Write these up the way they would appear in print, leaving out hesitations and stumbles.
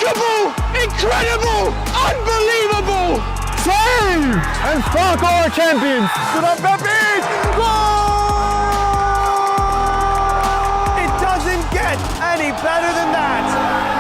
Remarkable! Incredible! Unbelievable! Save! And Spark our champions! Stood up, Pepe! Goal! It doesn't get any better than that!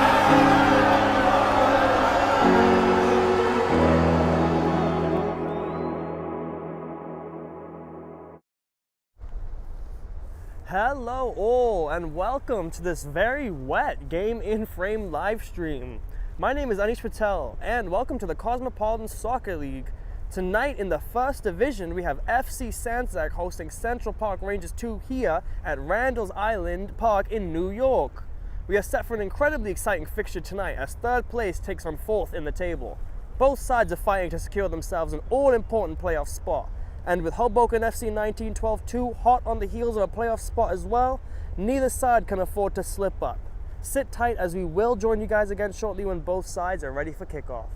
Hello all and welcome to this very wet Game in Frame live stream. My name is Anish Patel and welcome to the Cosmopolitan Soccer League. Tonight in the first division we have FC Sandzak hosting Central Park Rangers 2 here at Randall's Island Park in New York. We are set for an incredibly exciting fixture tonight as third place takes on fourth in the table. Both sides are fighting to secure themselves an all-important playoff spot. And with Hoboken FC 1912-2 hot on the heels of a playoff spot as well, neither side can afford to slip up. Sit tight as we will join you guys again shortly when both sides are ready for kickoff.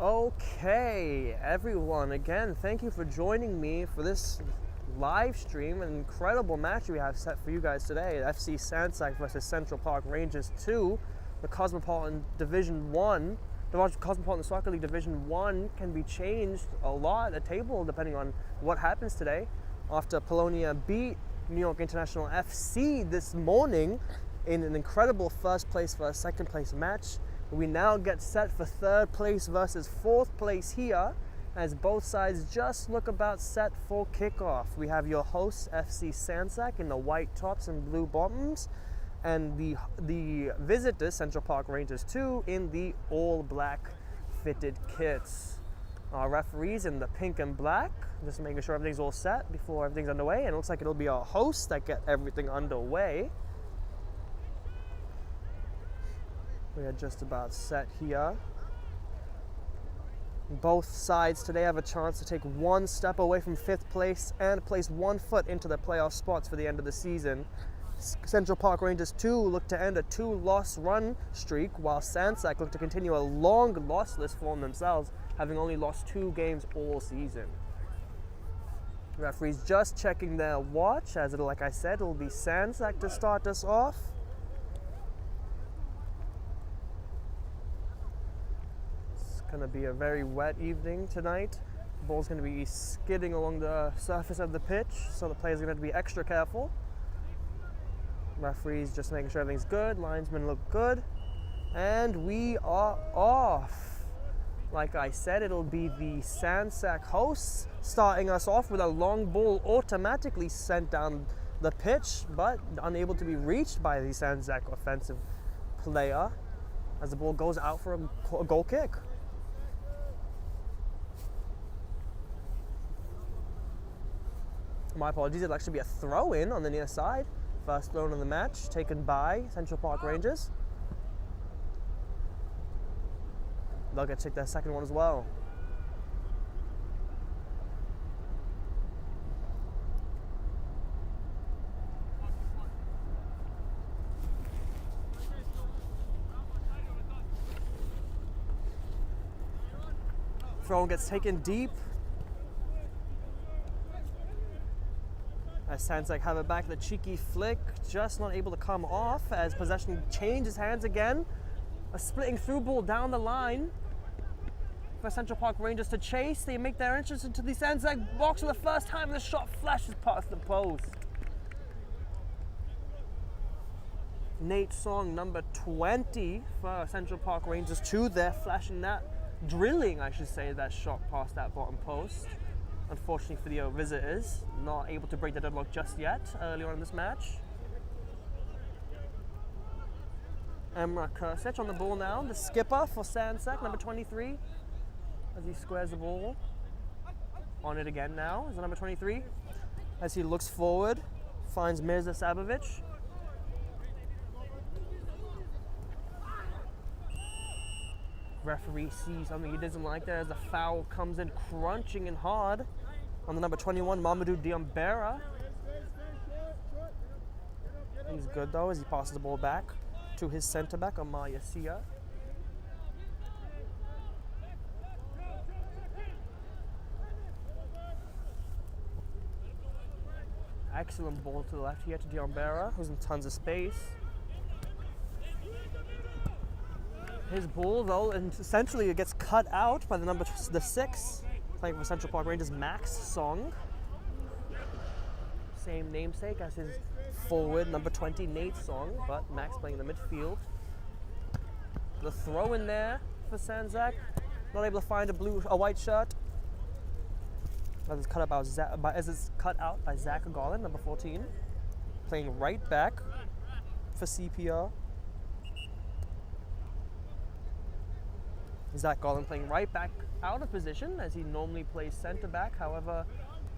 Okay, everyone, again, thank you for joining me for this live stream. An incredible match we have set for you guys today. FC Sandzak versus Central Park Rangers 2, the Cosmopolitan Division 1. The Cosmopolitan Soccer League Division 1 can be changed a lot at the table depending on what happens today. After Polonia beat New York International FC this morning in an incredible first place versus second place match, we now get set for third place versus fourth place here, as both sides just look about set for kickoff. We have your hosts, FC Sandzak, in the white tops and blue bottoms, and the visitors, Central Park Rangers 2, in the all black fitted kits. Our referees in the pink and black, just making sure everything's all set before everything's underway, and it looks like it'll be our hosts that get everything underway. We are just about set here. Both sides today have a chance to take one step away from fifth place and place one foot into the playoff spots for the end of the season. Central Park Rangers 2 look to end a 2-loss run streak, while Sandzak look to continue a long lossless form themselves, having only lost 2 games all season. Referees just checking their watch, as like I said, it'll be Sandzak to start us off. Going to be a very wet evening tonight. The ball's going to be skidding along the surface of the pitch, so the players are going to be extra careful. Referees just making sure everything's good. Linesmen look good. And we are off. Like I said, it'll be the Sandzak hosts starting us off with a long ball automatically sent down the pitch, but unable to be reached by the Sandzak offensive player as the ball goes out for a goal kick. My apologies, it'll actually be a throw-in on the near side. First throw-in of the match, taken by Central Park Rangers. They'll get to take their second one as well. Throw-in gets taken deep. As Sandzak have it back, the cheeky flick, just not able to come off as possession changes hands again. A splitting through ball down the line for Central Park Rangers to chase. They make their entrance into the Sandzak box for the first time, and the shot flashes past the post. Nate Song, number 20 for Central Park Rangers 2. They're flashing that, drilling, I should say, that shot past that bottom post. Unfortunately for the visitors, not able to break the deadlock just yet early on in this match. Emrah Kursic on the ball now, the skipper for Sandzak, number 23, as he squares the ball. On it again now is the number 23, as he looks forward, finds Mirza Sabovic. Referee sees something he doesn't like there as the foul comes in crunching in hard on the number 21, Mamadou Diambera. He's good though as he passes the ball back to his centre back, Amaya Sia. Excellent ball to the left here to Diambera, who's in tons of space. His ball, though, and essentially it gets cut out by the 6, playing for Central Park Rangers, Max Song. Same namesake as his forward, number 20, Nate Song, but Max playing in the midfield. The throw in there for Sandzak, not able to find a white shirt. As it's cut out by Zach Garland, number 14, playing right back for CPR. Zach Garland playing right back out of position as he normally plays centre back. However,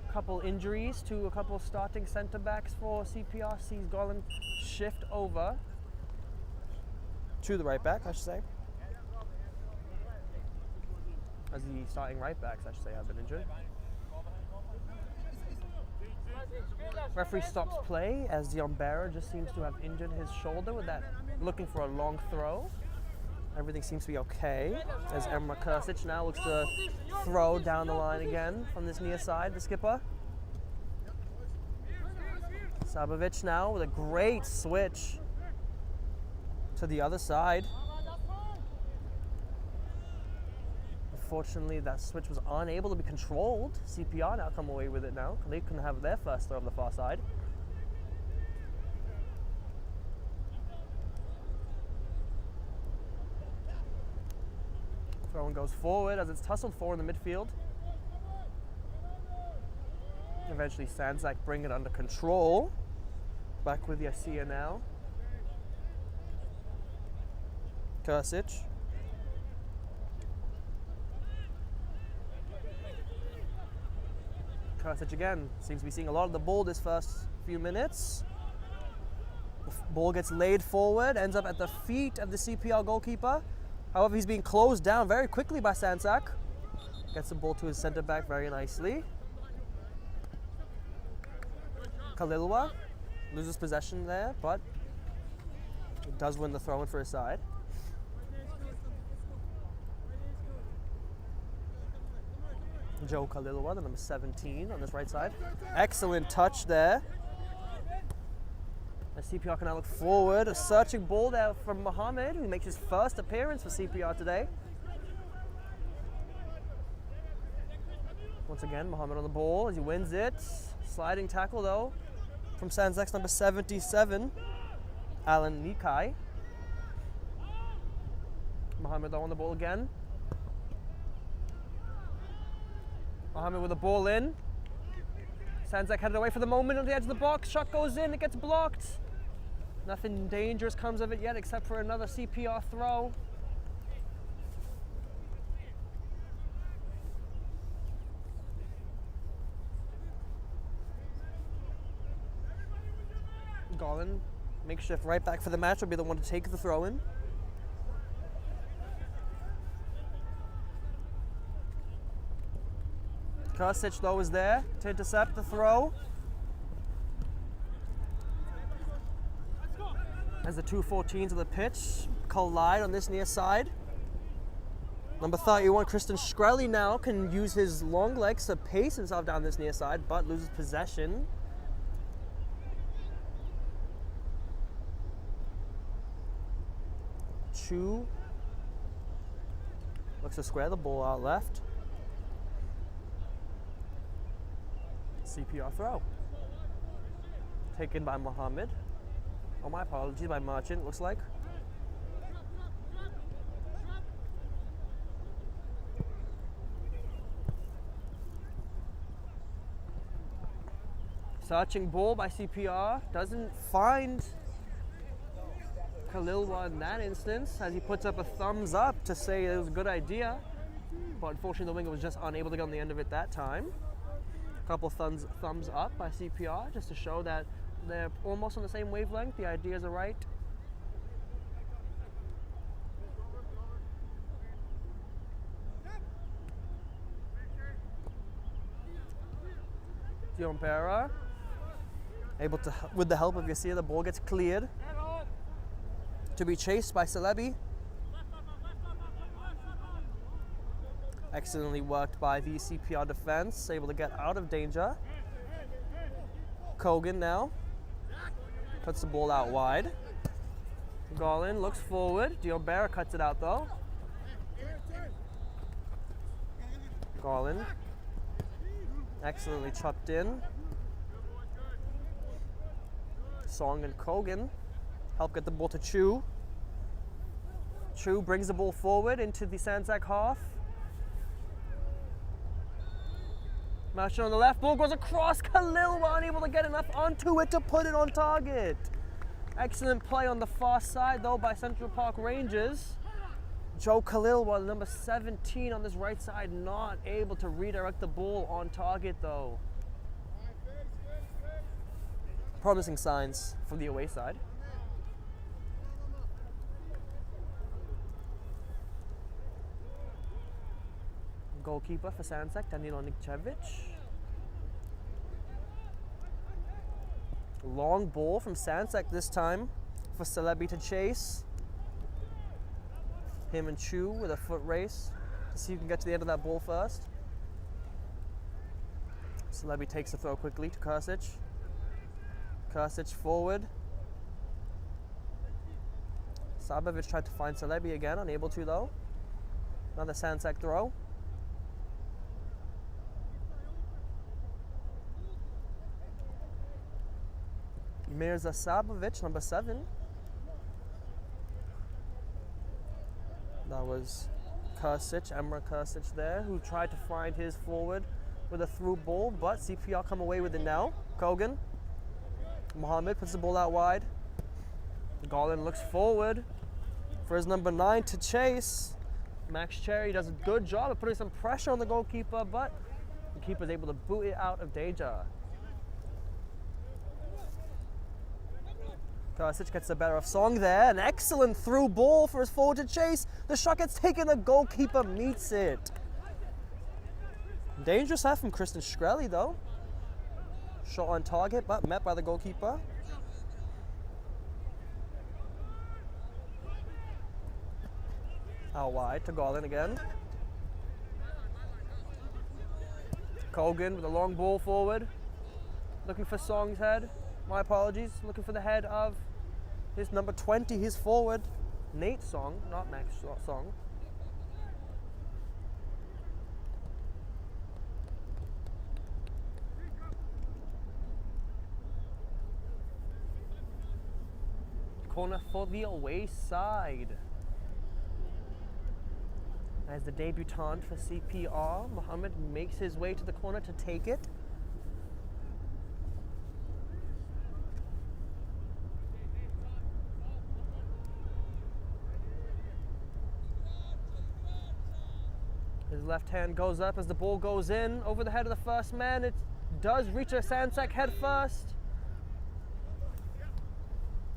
a couple injuries to a couple starting centre backs for CPR sees Garland shift over to the right back, I should say. As the starting right backs, I should say, have been injured. Referee stops play as Diambera just seems to have injured his shoulder with that, looking for a long throw. Everything seems to be okay. As Emre Krsic now looks to throw down the line again from this near side, the skipper. Sabovic now with a great switch to the other side. Unfortunately, that switch was unable to be controlled. CPR now come away with it now. They can have their first throw on the far side. Throw and goes forward as it's tussled forward in the midfield. Eventually, Sandzak bring it under control. Back with Yasia now. Krsic. Krsic again. Seems to be seeing a lot of the ball this first few minutes. The ball gets laid forward, ends up at the feet of the CPR goalkeeper. However, he's being closed down very quickly by Sandzak. Gets the ball to his centre back very nicely. Khalilwa loses possession there, but he does win the throw-in for his side. Joe Khalilwa, the number 17 on this right side. Excellent touch there. As CPR can now look forward. A searching ball there from Mohamed, who makes his first appearance for CPR today. Once again, Mohamed on the ball as he wins it. Sliding tackle though from Sandzak's number 77, Alan Nikai. Mohamed though on the ball again. Mohamed with the ball in. Sandzak headed away for the moment on the edge of the box. Shot goes in, it gets blocked. Nothing dangerous comes of it yet except for another CPR throw. Garland, makeshift right back for the match, will be the one to take the throw in. Krsic though is there to intercept the throw. As the 2-14s of the pitch collide on this near side. Number 31, Kristen Shkreli now can use his long legs to pace himself down this near side, but loses possession. Chu looks to square the ball out left. CPR throw. Taken by Mohamed. Oh, my apologies, by Merchant, looks like. Searching ball by CPR. Doesn't find Khalilwa in that instance, as he puts up a thumbs up to say it was a good idea. But unfortunately, the winger was just unable to get on the end of it that time. A couple thumbs up by CPR just to show that they're almost on the same wavelength. The ideas are right. Diompera able to, with the help of Yasia, the ball gets cleared to be chased by Celebi. Excellently worked by the CPR defense, able to get out of danger. Kogan now puts the ball out wide. Garland looks forward. Diompera cuts it out though. Garland excellently chopped in. Song and Kogan help get the ball to Chu. Chu brings the ball forward into the Sandzak half. Merchant on the left, ball goes across. Khalilwa unable to get enough onto it to put it on target. Excellent play on the far side though by Central Park Rangers. Joe Khalilwa, number 17 on this right side, not able to redirect the ball on target though. Promising signs from the away side. Goalkeeper for Sandzak, Danilo Nikcevic. Long ball from Sandzak this time for Celebi to chase. Him and Chu with a foot race to see who can get to the end of that ball first. Celebi takes the throw quickly to Kursic. Kursic forward. Sabovic tried to find Celebi again, unable to though. Another Sandzak throw. Mirza Sabovic, number 7. That was Kursic, Emre Kursic there, who tried to find his forward with a through ball, but CPR come away with it now. Kogan. Mohammed puts the ball out wide. Garland looks forward for his number 9 to chase. Max Cherry does a good job of putting some pressure on the goalkeeper, but the keeper is able to boot it out of danger. Kursic gets the better of Song there. An excellent through ball for his forward to chase. The shot gets taken, the goalkeeper meets it. Dangerous half from Kristen Shkreli though. Shot on target, but met by the goalkeeper. Out wide to Garland again. Kogan with a long ball forward. Looking for Song's head. My apologies. Looking for the head of his number 20, his forward. Nate Song, not Max Song. Corner for the away side. As the debutant for CPR, Mohammed makes his way to the corner to take it. His left hand goes up as the ball goes in over the head of the first man. It does reach a Sandzak head first.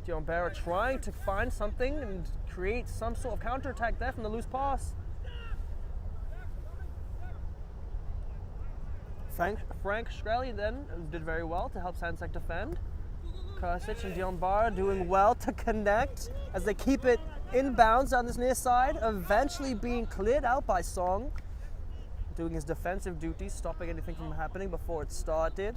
Diombera trying to find something and create some sort of counterattack there from the loose pass. Frank Shkreli then did very well to help Sandzak defend. Kursic and Diombera doing well to connect as they keep it inbounds on this near side, eventually being cleared out by Song, doing his defensive duties, stopping anything from happening before it started.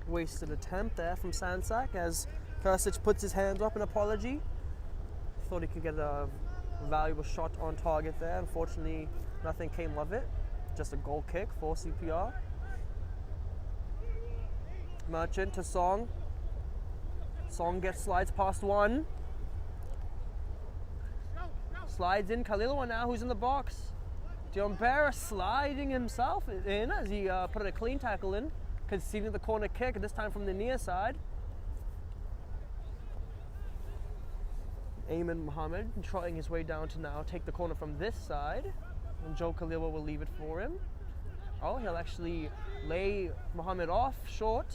Wasted attempt there from Sandzak as Kursic puts his hands up in apology. Thought he could get a valuable shot on target there. Unfortunately, nothing came of it. Just a goal kick for CPR. Merchant to Song. Song slides past one. Slides in Khalilova now, who's in the box. Diombera sliding himself in as he put a clean tackle in, conceding the corner kick, this time from the near side. Ayman Mohammed trotting his way down to now take the corner from this side. And Joe Khalilova will leave it for him. Oh, he'll actually lay Mohammed off short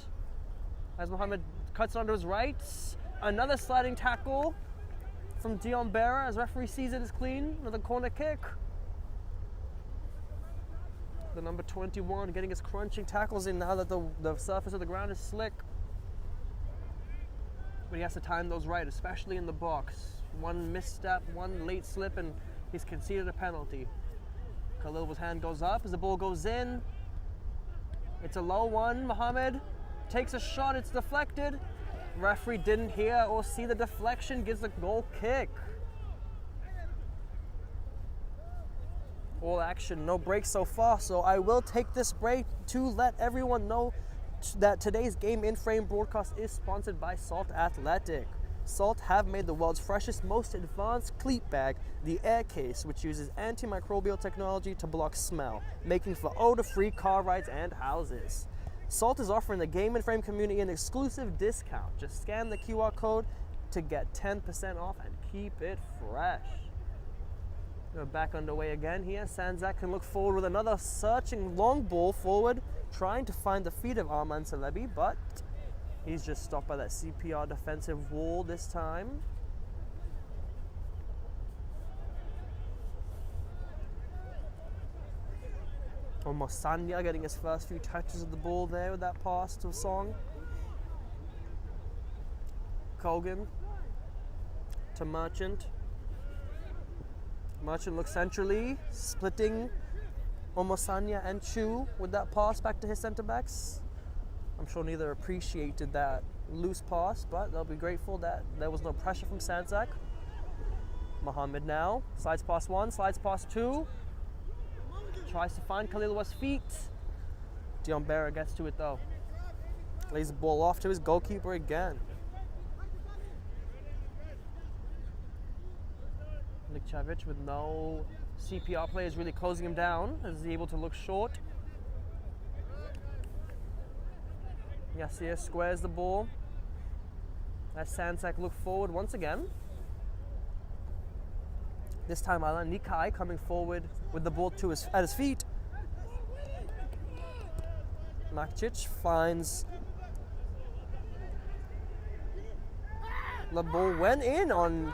as Mohammed cuts it onto his right. Another sliding tackle from Diombera as referee sees it as clean. Another corner kick. The number 21 getting his crunching tackles in now that the surface of the ground is slick. But he has to time those right, especially in the box. One misstep, one late slip, and he's conceded a penalty. Khalilova's hand goes up as the ball goes in. It's a low one. Mohammed takes a shot, it's deflected. Referee didn't hear or see the deflection, gives the goal kick. All action, no break so far, so I will take this break to let everyone know that today's Game in Frame broadcast is sponsored by Salt Athletic. Salt have made the world's freshest, most advanced cleat bag, the Air Case, which uses antimicrobial technology to block smell, making for odor-free car rides and houses. Salt is offering the Game in Frame community an exclusive discount. Just scan the QR code to get 10% off and keep it fresh. We're back underway again here. Sandzak can look forward with another searching long ball forward, trying to find the feet of Arman Celebi, but he's just stopped by that CPR defensive wall this time. Almost Sanya getting his first few touches of the ball there with that pass to Song. Kogan to Merchant. Merchant looks centrally, splitting Omosanya and Chu with that pass back to his centre backs. I'm sure neither appreciated that loose pass, but they'll be grateful that there was no pressure from Sandzak. Mohammed now slides past one, slides past two. Tries to find Khalilwa's feet. Dion Barra gets to it though. Lays the ball off to his goalkeeper again. Nikčević with no CPR players really closing him down, as he's able to look short. Yasir squares the ball. As Sandzak look forward once again. This time Alan Nikai coming forward with the ball at his feet. Makcic finds the ball went in on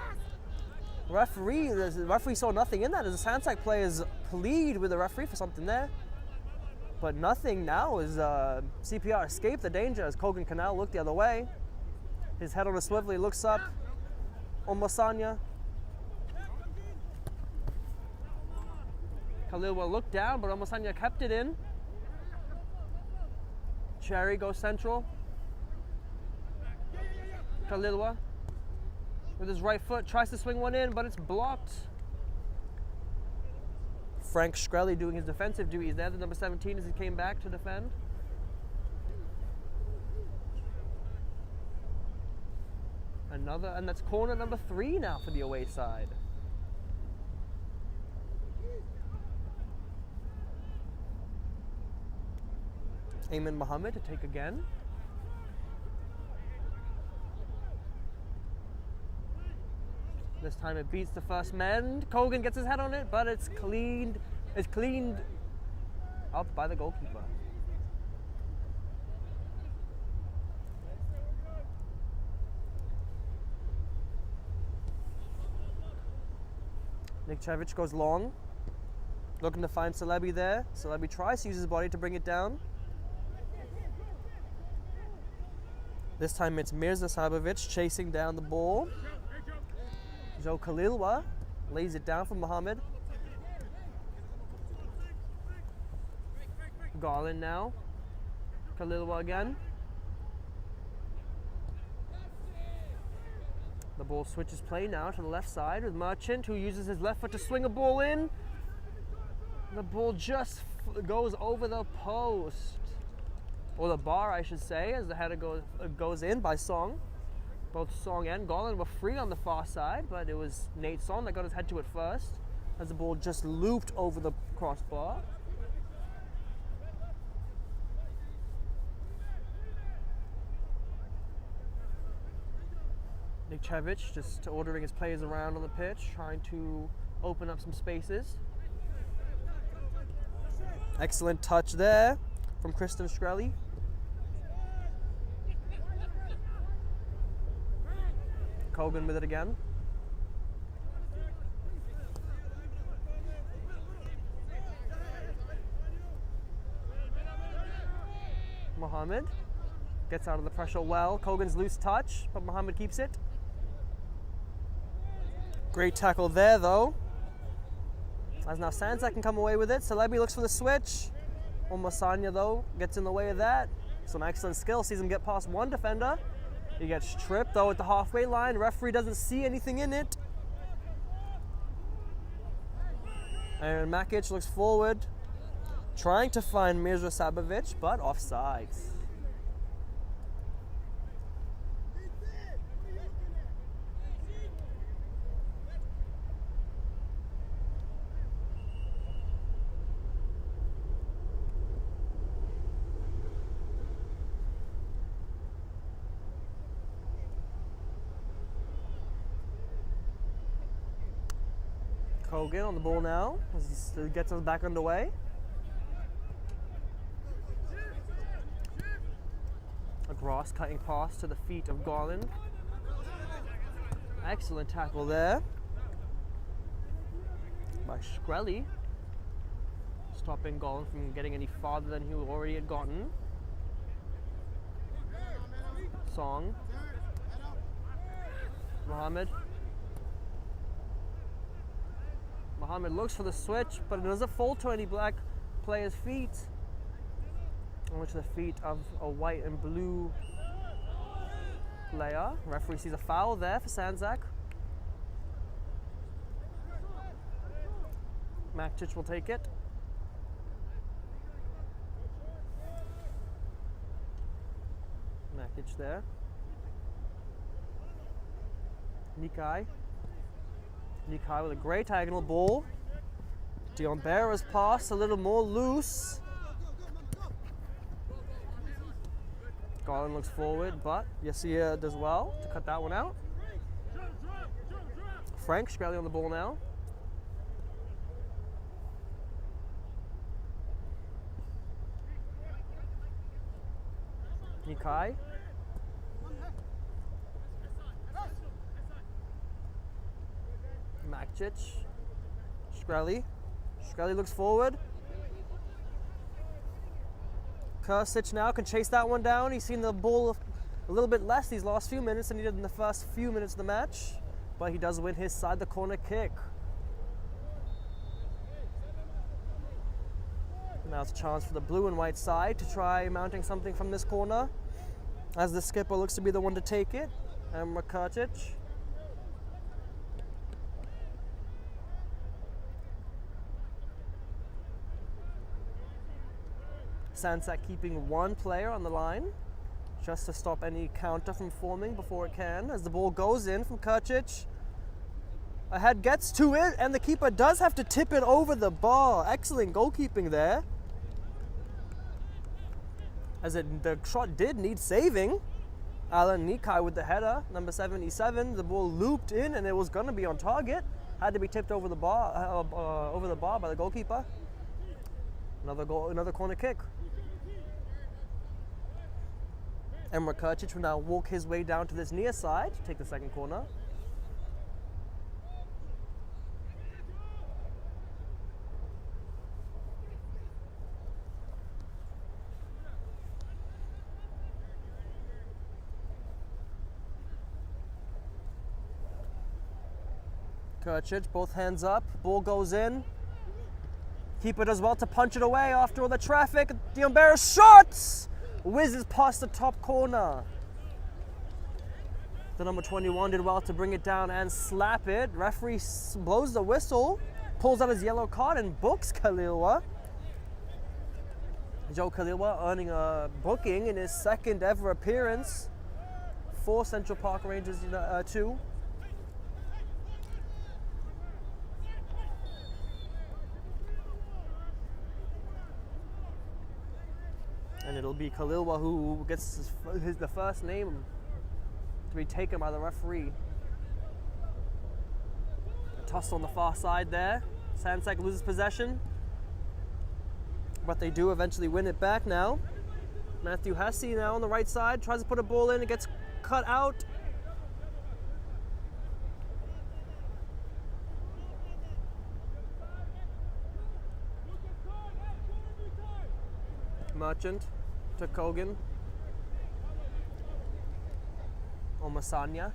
referee. The referee saw nothing in that as the Sandzak players plead with the referee for something there. But nothing now as CPR escaped the danger as Kogan Canal looked the other way. His head on a swivel, he looks up. Omosanya. Khalilwa looked down, but Omosanya kept it in. Cherry goes central. Khalilwa with his right foot tries to swing one in, but it's blocked. Frank Shkreli doing his defensive duties there, the number 17 as he came back to defend. Another, and that's corner number 3 now for the away side. Ayman Mohammed to take again. This time it beats the first man. Kogan gets his head on it, but it's cleaned up by the goalkeeper. Nikčević goes long, looking to find Celebi there. Celebi tries to use his body to bring it down. This time it's Mirza Sabovic chasing down the ball. Joe Khalilwa lays it down for Mohammed. Garland now. Khalilwa again. The ball switches play now to the left side with Merchant, who uses his left foot to swing a ball in. The ball just goes over the post. Or the bar, I should say, as the header goes in by Song. Both Song and Garland were free on the far side, but it was Nate Song that got his head to it first, as the ball just looped over the crossbar. Nikčević just ordering his players around on the pitch, trying to open up some spaces. Excellent touch there from Kristen Shkreli. Kogan with it again. Mohammed gets out of the pressure well. Kogan's loose touch, but Mohammed keeps it. Great tackle there though. As now Sandzak can come away with it. Celebi looks for the switch. Omosanya though gets in the way of that. Some excellent skill, sees him get past one defender. He gets tripped though at the halfway line. Referee doesn't see anything in it. And Makic looks forward, trying to find Mirza Sabovic, but offsides. Kogan on the ball now as he gets us back underway. A cross cutting pass to the feet of Garland. Excellent tackle there by Shkreli. stopping Golan from getting any farther than he already had gotten. Song. Mohammed. Mohammed looks for the switch, but it doesn't fall to any black player's feet. Only to the feet of a white and blue player. Referee sees a foul there for Sandzak. Makic will take it. Makic there. Nikai. Nikai with a great diagonal ball. Diombeira's pass a little more loose. Garland looks forward, but Yassir does well to cut that one out. Frank Shkreli on the ball now. Nikai. Makic. Shkreli. Shkreli looks forward. Kursic now can chase that one down. He's seen the ball a little bit less these last few minutes than he did in the first few minutes of the match. But he does win his side, the corner kick. Now it's a chance for the blue and white side to try mounting something from this corner, as the skipper looks to be the one to take it. And Kursic. Sandzak keeping one player on the line just to stop any counter from forming before it can. As the ball goes in from Kursic. A head gets to it, and the keeper does have to tip it over the bar. Excellent goalkeeping there. As the shot did need saving. Alan Nikai with the header, number 77. The ball looped in, and it was going to be on target. Had to be tipped over the bar by the goalkeeper. Another goal, another corner kick. Emre Kursic will now walk his way down to this near side to take the second corner. Kursic, both hands up, ball goes in. Keeper does well to punch it away after all the traffic. Diombeira shots! Whizzes past the top corner. The number 21 did well to bring it down and slap it. Referee blows the whistle, pulls out his yellow card and books Khalilwa. Joe Khalilwa earning a booking in his second ever appearance for Central Park Rangers 2. And it'll be Khalilwa who gets the first name to be taken by the referee. A toss on the far side there. Sandzak loses possession. But they do eventually win it back now. Matthew Hesse now on the right side. Tries to put a ball in. It gets cut out. Merchant to Kogan. Omasanya.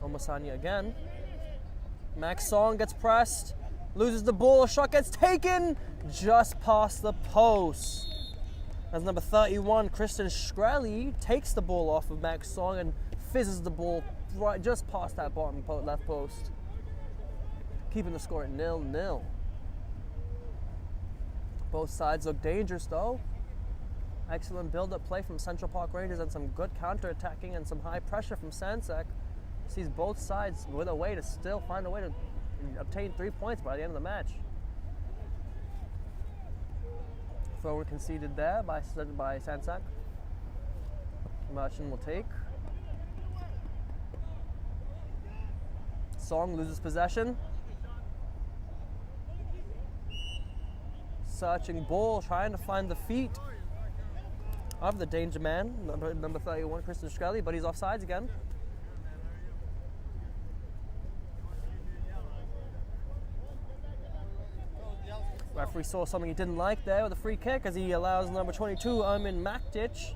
Omasanya again. Max Song gets pressed. Loses the ball. A shot gets taken just past the post. As number 31, Christian Shkreli, takes the ball off of Max Song and fizzes the ball right just past that bottom left post. Keeping the score at 0-0. Both sides look dangerous though. Excellent build-up play from Central Park Rangers and some good counter-attacking and some high pressure from Sandzak. Sees both sides with a way to still find a way to obtain 3 points by the end of the match. Throw conceded there by Sandzak. Merchant will take. Song loses possession. Searching ball, trying to find the feet of the danger man, number 31, Christian Shkreli, but he's offsides again. Referee saw something he didn't like there with a free kick as he allows number 22, Armin Maktic,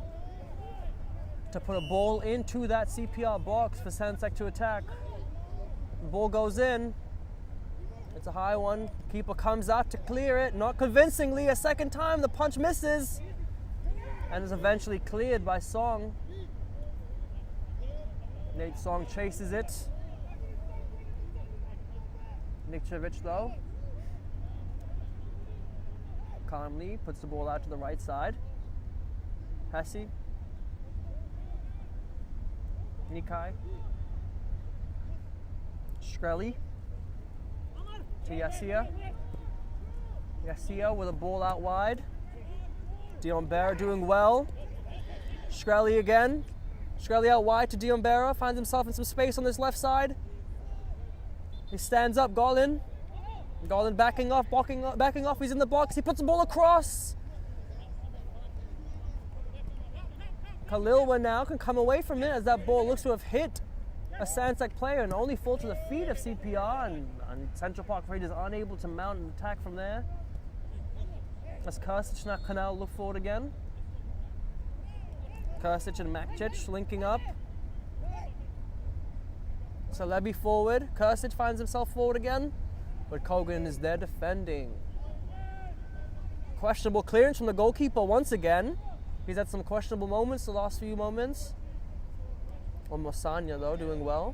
to put a ball into that CPR box for Sandzak to attack. The ball goes in. It's a high one. Keeper comes out to clear it, not convincingly. A second time, the punch misses and is eventually cleared by Song. Nate Song chases it. Nikčević though calmly puts the ball out to the right side. Hesse. Nikai. Shkreli. To Yasia. Yasia with a ball out wide. Diombera doing well. Shkreli again. Shkreli out wide to Diombera. Finds himself in some space on this left side. He stands up, Garland. Garland backing off, backing off. He's in the box. He puts the ball across. Khalilwa now can come away from it as that ball looks to have hit a Sandzak player and only fall to the feet of CPR, and Central Park Raiders unable to mount an attack from there. As Krstić now can now look forward again. Krstić and Maktic linking up. Celebi forward. Krstić finds himself forward again, but Kogan is there defending. Questionable clearance from the goalkeeper once again. He's had some questionable moments the last few moments. Mosanya though doing well.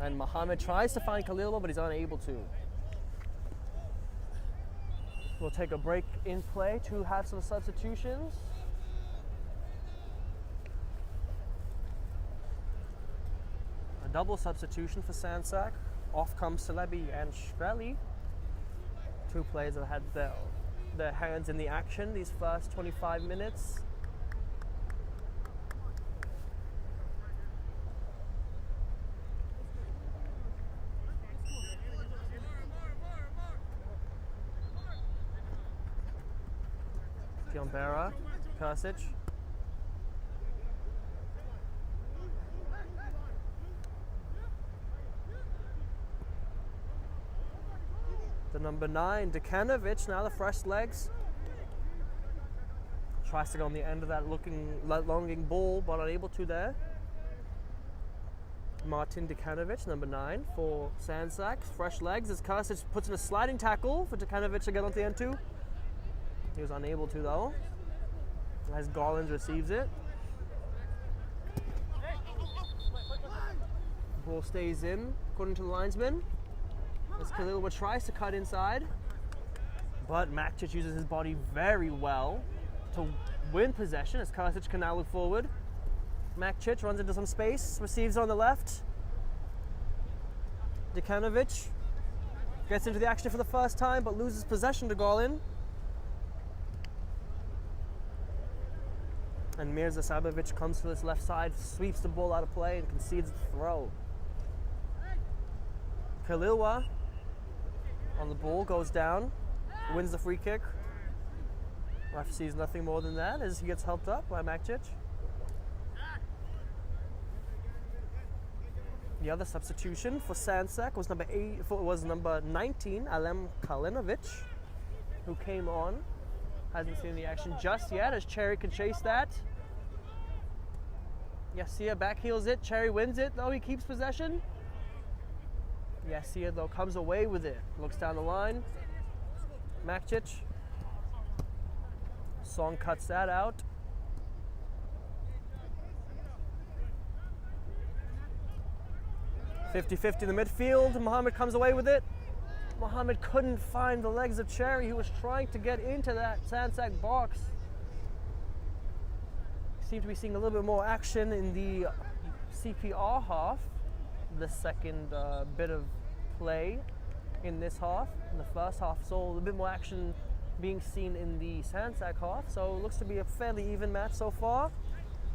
And Mohammed tries to find Khalilwa, but he's unable to. We'll take a break in play to have some substitutions. A double substitution for Sandzak. Off comes Celebi and Shkreli. Two players that had their hands in the action these first 25 minutes. Diombera, Krstić. The number 9, Dekanovic, now the fresh legs. Tries to go on the end of that longing ball, but unable to there. Martin Dekanovic, number 9 for Sandzak. Fresh legs as Krstić puts in a sliding tackle for Dekanovic to get onto the end too. He was unable to though, as Garland receives it. The ball stays in, according to the linesman. As Khalilwa tries to cut inside, but Maktic uses his body very well to win possession as Krstić can now look forward. Maktic runs into some space, receives on the left. Dekanovic gets into the action for the first time, but loses possession to Garland. And Mirza Sabovic comes to this left side, sweeps the ball out of play and concedes the throw. Khalilwa on the ball, goes down, wins the free kick. Ref sees nothing more than that as he gets helped up by Maktic. The other substitution for Sandzak was number 19, Alem Kalinovic, who came on. Hasn't seen the action just yet as Cherry can chase that. Yasia backheels it. Cherry wins it, though he keeps possession. Yasia, though, comes away with it. Looks down the line. Maktic. Song cuts that out. .50-50 in the midfield. Mohammed comes away with it. Mohammed couldn't find the legs of Cherry, who was trying to get into that Sandzak box. Seem to be seeing a little bit more action in the CPR half. The second bit of play in this half. In the first half, so a little bit more action being seen in the Sandzak half. So it looks to be a fairly even match so far.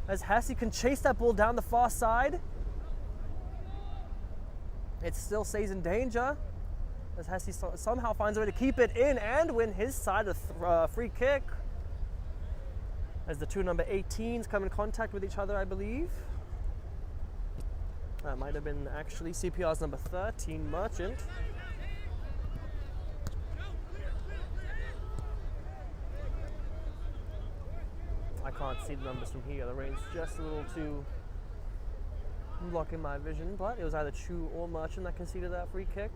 As Hesse can chase that ball down the far side. It still stays in danger. As Hesse somehow finds a way to keep it in and win his side of free kick. As the two number 18s come in contact with each other, I believe. That might have been actually CPR's number 13, Merchant. can't see the numbers from here. The rain's just a little too blocking my vision, but it was either Chu or Merchant that conceded that free kick.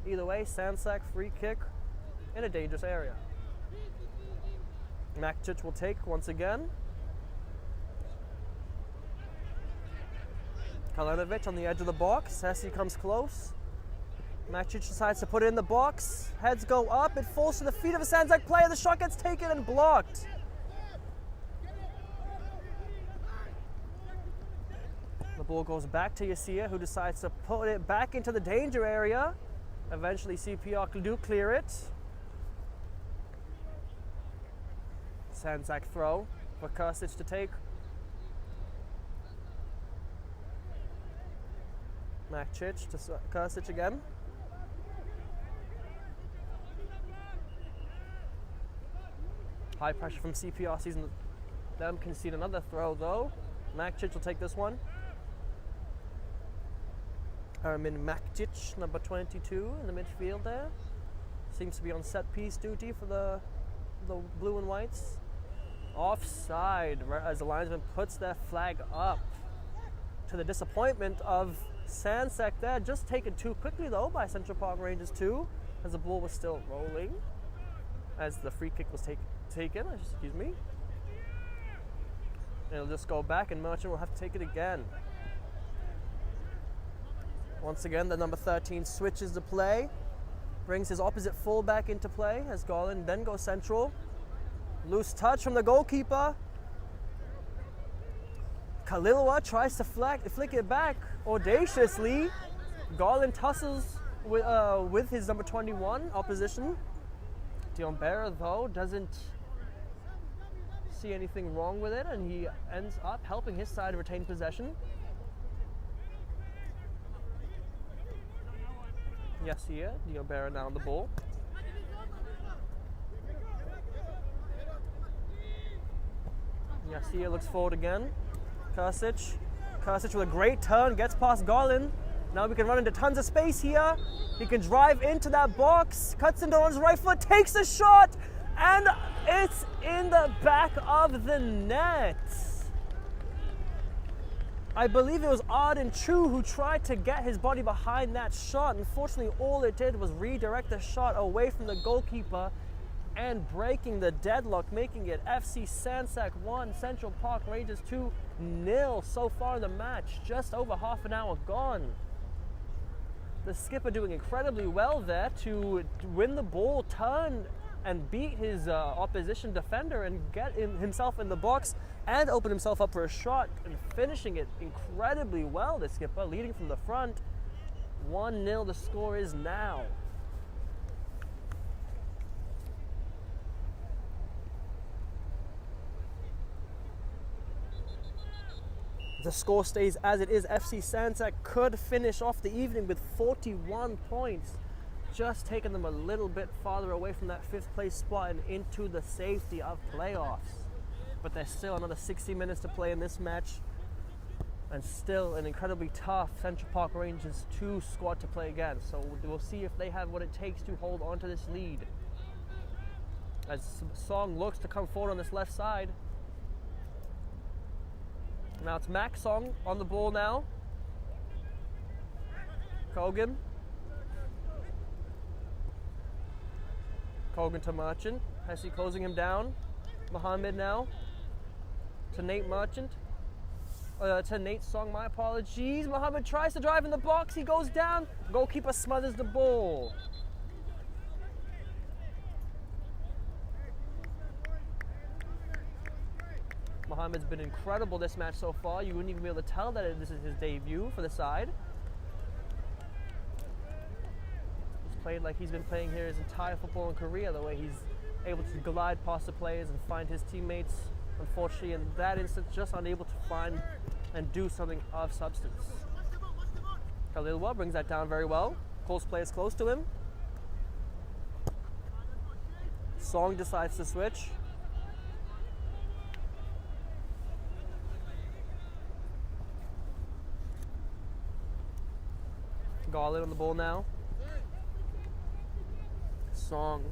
Either way, Sandzak free kick in a dangerous area. Makic will take once again. Kalinovic on the edge of the box. Hesse comes close. Makic decides to put it in the box. Heads go up. It falls to the feet of a Sandzak player. The shot gets taken and blocked. The ball goes back to Yasia, who decides to put it back into the danger area. Eventually, CPR do clear it. Sandzak throw for Kursic to take. Makic to Kursic again. High pressure from CPR sees them concede another throw though. Makic will take this one. Herman Makic, number 22 in the midfield there. Seems to be on set piece duty for the blue and whites. Offside as the linesman puts their flag up. To the disappointment of Sandzak there, just taken too quickly though by Central Park Rangers 2, as the ball was still rolling, as the free kick was taken, excuse me. It'll just go back and Merchant will have to take it again. Once again, the number 13 switches the play, brings his opposite fullback into play as Garland then goes central. Loose touch from the goalkeeper. Kalilwa tries to flick it back audaciously. Garland tussles with his number 21 opposition. Diombera, though, doesn't see anything wrong with it, and he ends up helping his side retain possession. Yes, here, Diombera now on the ball. Yes, here looks forward again. Kursic with a great turn, gets past Garland. Now we can run into tons of space here. He can drive into that box, cuts into on his right foot, takes a shot, and it's in the back of the net. I believe it was Arden Chu who tried to get his body behind that shot. Unfortunately, all it did was redirect the shot away from the goalkeeper and breaking the deadlock, making it FC Sandzak 1, Central Park Rangers 2-0 so far in the match. Just over half an hour gone. The skipper doing incredibly well there to win the ball, turn and beat his opposition defender and get himself in the box and open himself up for a shot and finishing it incredibly well, the skipper, leading from the front. 1-0 the score is now. The score stays as it is. FC Sandzak could finish off the evening with 41 points, just taking them a little bit farther away from that 5th place spot and into the safety of playoffs. But there's still another 60 minutes to play in this match, and still an incredibly tough Central Park Rangers 2 squad to play against. So we'll see if they have what it takes to hold on to this lead. As Song looks to come forward on this left side. Now it's Mac Song on the ball now. Kogan to Merchant. Hesse closing him down. Mohammed now to Nate Merchant. To Nate Song, my apologies. Mohammed tries to drive in the box. He goes down. Goalkeeper smothers the ball. Mohammed's been incredible this match so far. You wouldn't even be able to tell that this is his debut for the side. He's played like he's been playing here his entire footballing career, the way he's able to glide past the players and find his teammates. Unfortunately, in that instance, just unable to find and do something of substance. Kalilwa brings that down very well. Pulls players close to him. Song decides to switch. Garland on the ball now. Song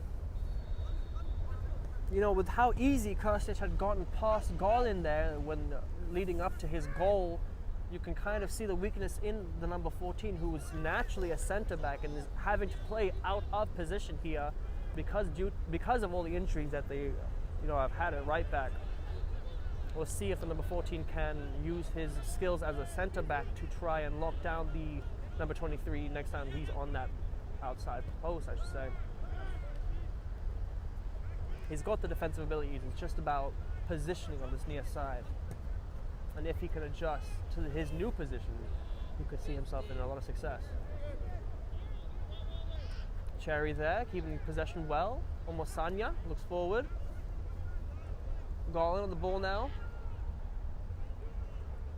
you know, with how easy Krstić had gotten past Garland there when leading up to his goal, you can kind of see the weakness in the number 14, who is naturally a centre back and is having to play out of position here because of all the injuries that they, have had at right back. We'll see if the number 14 can use his skills as a centre back to try and lock down the number 23 next time he's on that outside post, I should say. He's got the defensive abilities. It's just about positioning on this near side. And if he can adjust to his new position, he could see himself in a lot of success. Cherry there, keeping possession well. Omosanya looks forward. Garland on the ball now.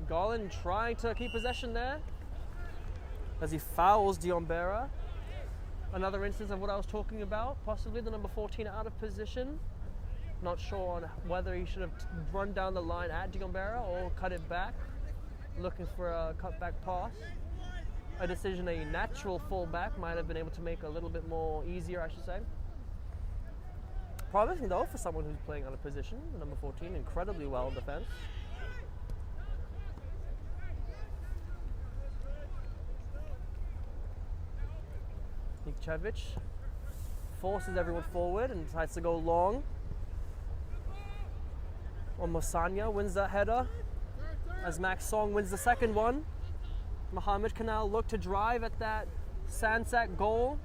Garland trying to keep possession there as he fouls Diombera. Another instance of what I was talking about, possibly the number 14 out of position. Not sure on whether he should have run down the line at Diombera or cut it back, looking for a cutback pass. A decision a natural fullback might have been able to make a little bit more easier, I should say. Promising though for someone who's playing out of position, the number 14, incredibly well in defense. Nikčević forces everyone forward and decides to go long. Omosanya wins that header as Max Song wins the second one. Mohamed can now look to drive at that Sandzak goal.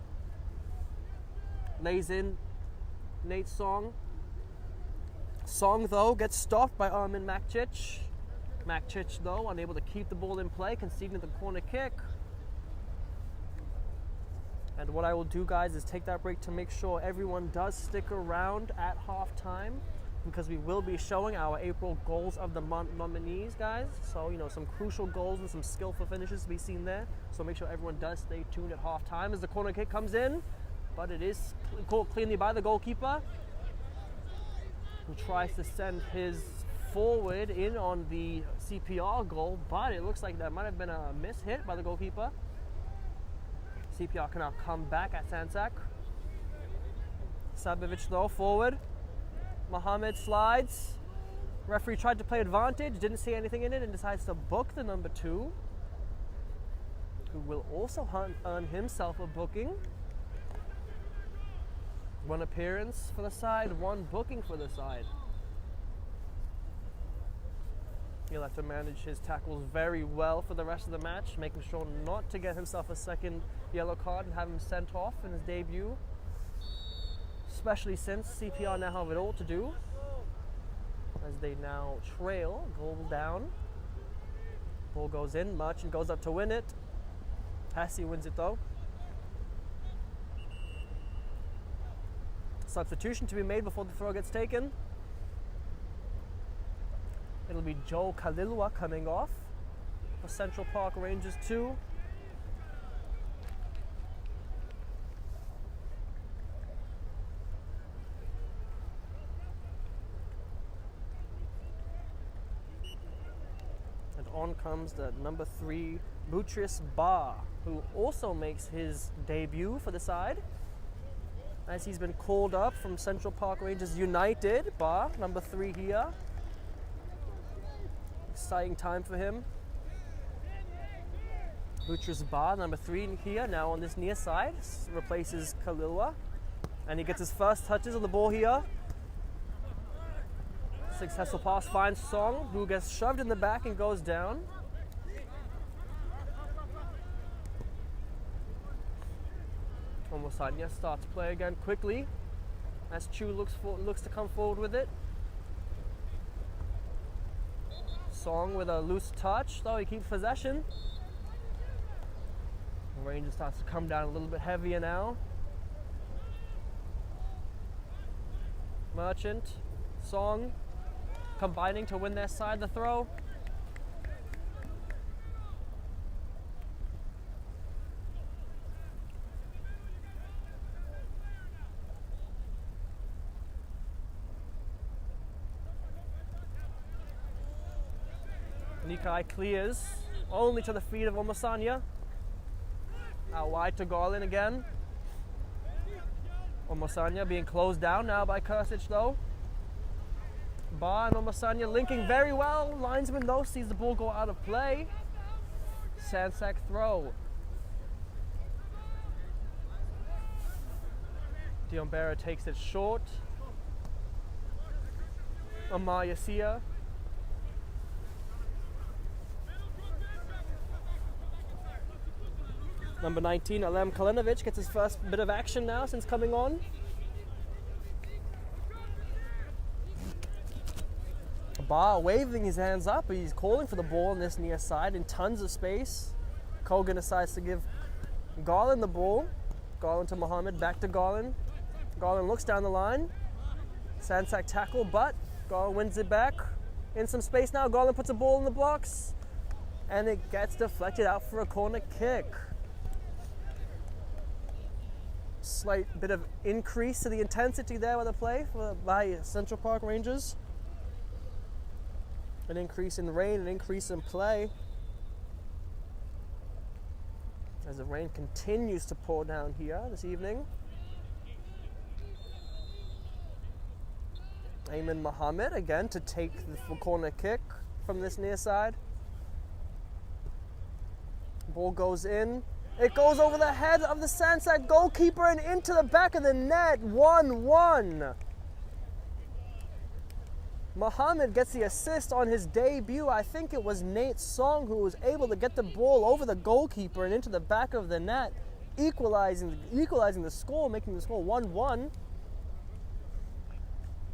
Lays in Nate Song. Song though gets stopped by Armin Makčić. Makčić though unable to keep the ball in play, conceding the corner kick. And what I will do, guys, is take that break to make sure everyone does stick around at halftime, because we will be showing our April goals of the month nominees, guys. So, some crucial goals and some skillful finishes to be seen there. So make sure everyone does stay tuned at halftime as the corner kick comes in. But it is caught cleanly by the goalkeeper, who tries to send his forward in on the CPR goal, but it looks like that might have been a miss hit by the goalkeeper. CPR can now come back at Sandzak. Sabovic though forward. Mohamed slides. Referee tried to play advantage, didn't see anything in it, and decides to book the number 2, who will also earn himself a booking. 1 appearance for the side, 1 booking for the side. He'll have to manage his tackles very well for the rest of the match, making sure not to get himself a second yellow card and have him sent off in his debut. Especially since CPR now have it all to do, as they now trail, goal down. Ball goes in, Merchant goes up to win it. Hassi wins it though. Substitution to be made before the throw gets taken. It'll be Joe Kalilwa coming off for Central Park Rangers 2. And on comes the number 3, Butris Bar, who also makes his debut for the side, as he's been called up from Central Park Rangers United. Bar, number 3 here. Exciting time for him. Butris Bar, number 3 here, now on this near side, replaces Kalilwa. And he gets his first touches on the ball here. Successful pass finds Song, who gets shoved in the back and goes down. Omosanya starts to play again quickly, as Chu looks to come forward with it. Song with a loose touch, though he keeps possession. The Ranger starts to come down a little bit heavier now. Merchant, Song, combining to win their side the throw. Nikai clears, only to the feet of Omosanya. Out wide to Garland again. Omosanya being closed down now by Krstić though. Ba and Omasanya linking very well. Linesman though sees the ball go out of play. Sandzak throw. Diombera takes it short. Amaya Sia. Number 19, Alem Kalinovic gets his first bit of action now since coming on. Ba waving his hands up, but he's calling for the ball on this near side in tons of space. Kogan decides to give Garland the ball. Garland to Mohammed, back to Garland. Garland looks down the line. Sandzak tackle, but Garland wins it back. In some space now, Garland puts a ball in the blocks. And it gets deflected out for a corner kick. Slight bit of increase to the intensity there with the play by Central Park Rangers. An increase in rain, an increase in play. As the rain continues to pour down here this evening. Ayman Mohammed again to take the corner kick from this near side. Ball goes in. It goes over the head of the Sandzak goalkeeper and into the back of the net. 1-1. Mohammed gets the assist on his debut. I think it was Nate Song who was able to get the ball over the goalkeeper and into the back of the net, equalizing the score, making the score 1-1.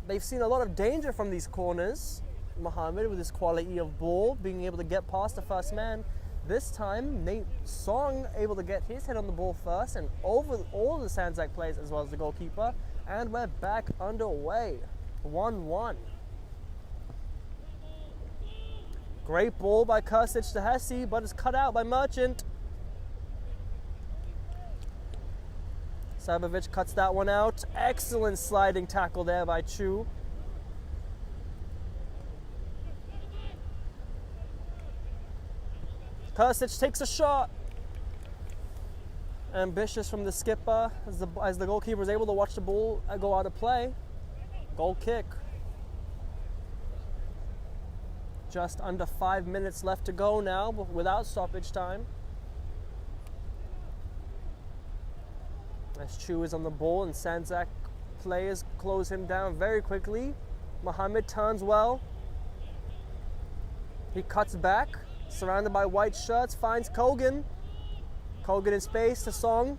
They've seen a lot of danger from these corners. Mohammed with his quality of ball, being able to get past the first man. This time, Nate Song able to get his head on the ball first and over all the Sandzak players as well as the goalkeeper. And we're back underway. 1-1. Great ball by Kursic to Hesse, but it's cut out by Merchant. Sabovic cuts that one out. Excellent sliding tackle there by Chu. Kursic takes a shot. Ambitious from the skipper as the goalkeeper is able to watch the ball go out of play. Goal kick. Just under 5 minutes left to go now without stoppage time. As Chu is on the ball and Sandzak players close him down very quickly. Mohammed turns well. He cuts back. Surrounded by white shirts, finds Kogan. Kogan in space to Song.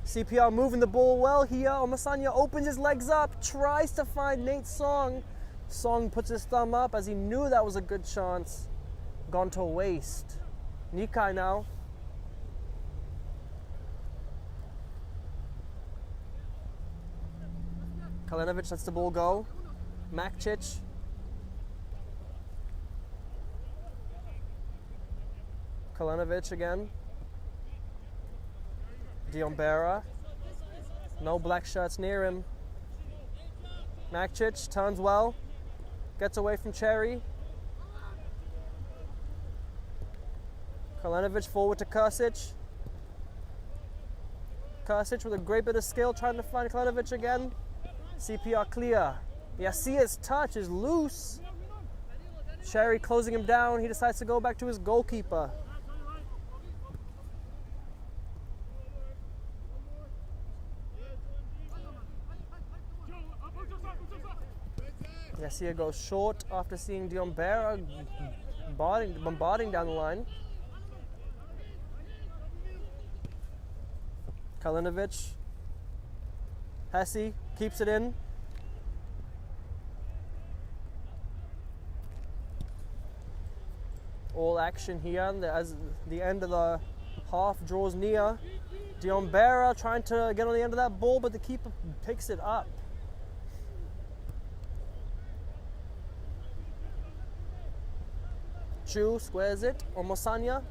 CPR moving the ball well here. Omasanya opens his legs up, tries to find Nate Song. Song puts his thumb up as he knew that was a good chance. Gone to waste. Nikai now. Kalinovic lets the ball go. Makcic. Kalinovic again. Diombera. No black shirts near him. Makcic turns well. Gets away from Cherry. Kalinovic forward to Kursic. Kursic with a great bit of skill trying to find Kalinovic again. CPR clear. Yassia's touch is loose. Cherry closing him down. He decides to go back to his goalkeeper. Yassia goes short after seeing Diombera bombarding down the line. Kalinovic. Hesse keeps it in. All action here as the end of the half draws near. Diombera trying to get on the end of that ball, but the keeper picks it up. Chu squares it on Mosanya.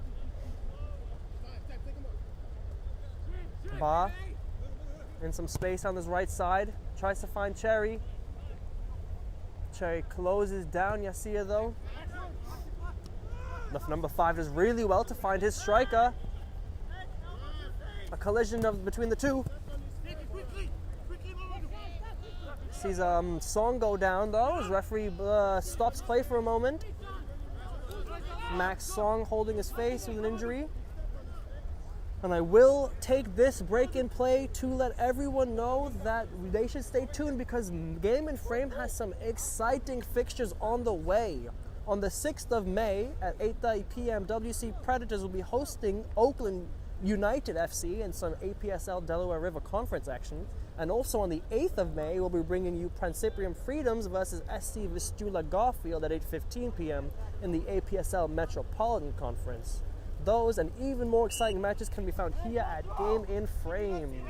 Ba in some space on his right side. Tries to find Cherry. Cherry closes down Yassia though. The number 5 does really well to find his striker. A collision between the two. Sees Song go down though, as referee stops play for a moment. Max Song holding his face with an injury. And I will take this break in play to let everyone know that they should stay tuned because Game in Frame has some exciting fixtures on the way. On the 6th of May at 8:30 p.m., WC Predators will be hosting Oakland United FC in some APSL Delaware River Conference action. And also on the 8th of May, we'll be bringing you Principium Freedoms versus SC Vistula Garfield at 8:15 p.m. in the APSL Metropolitan Conference. Those and even more exciting matches can be found here at Game in Frame.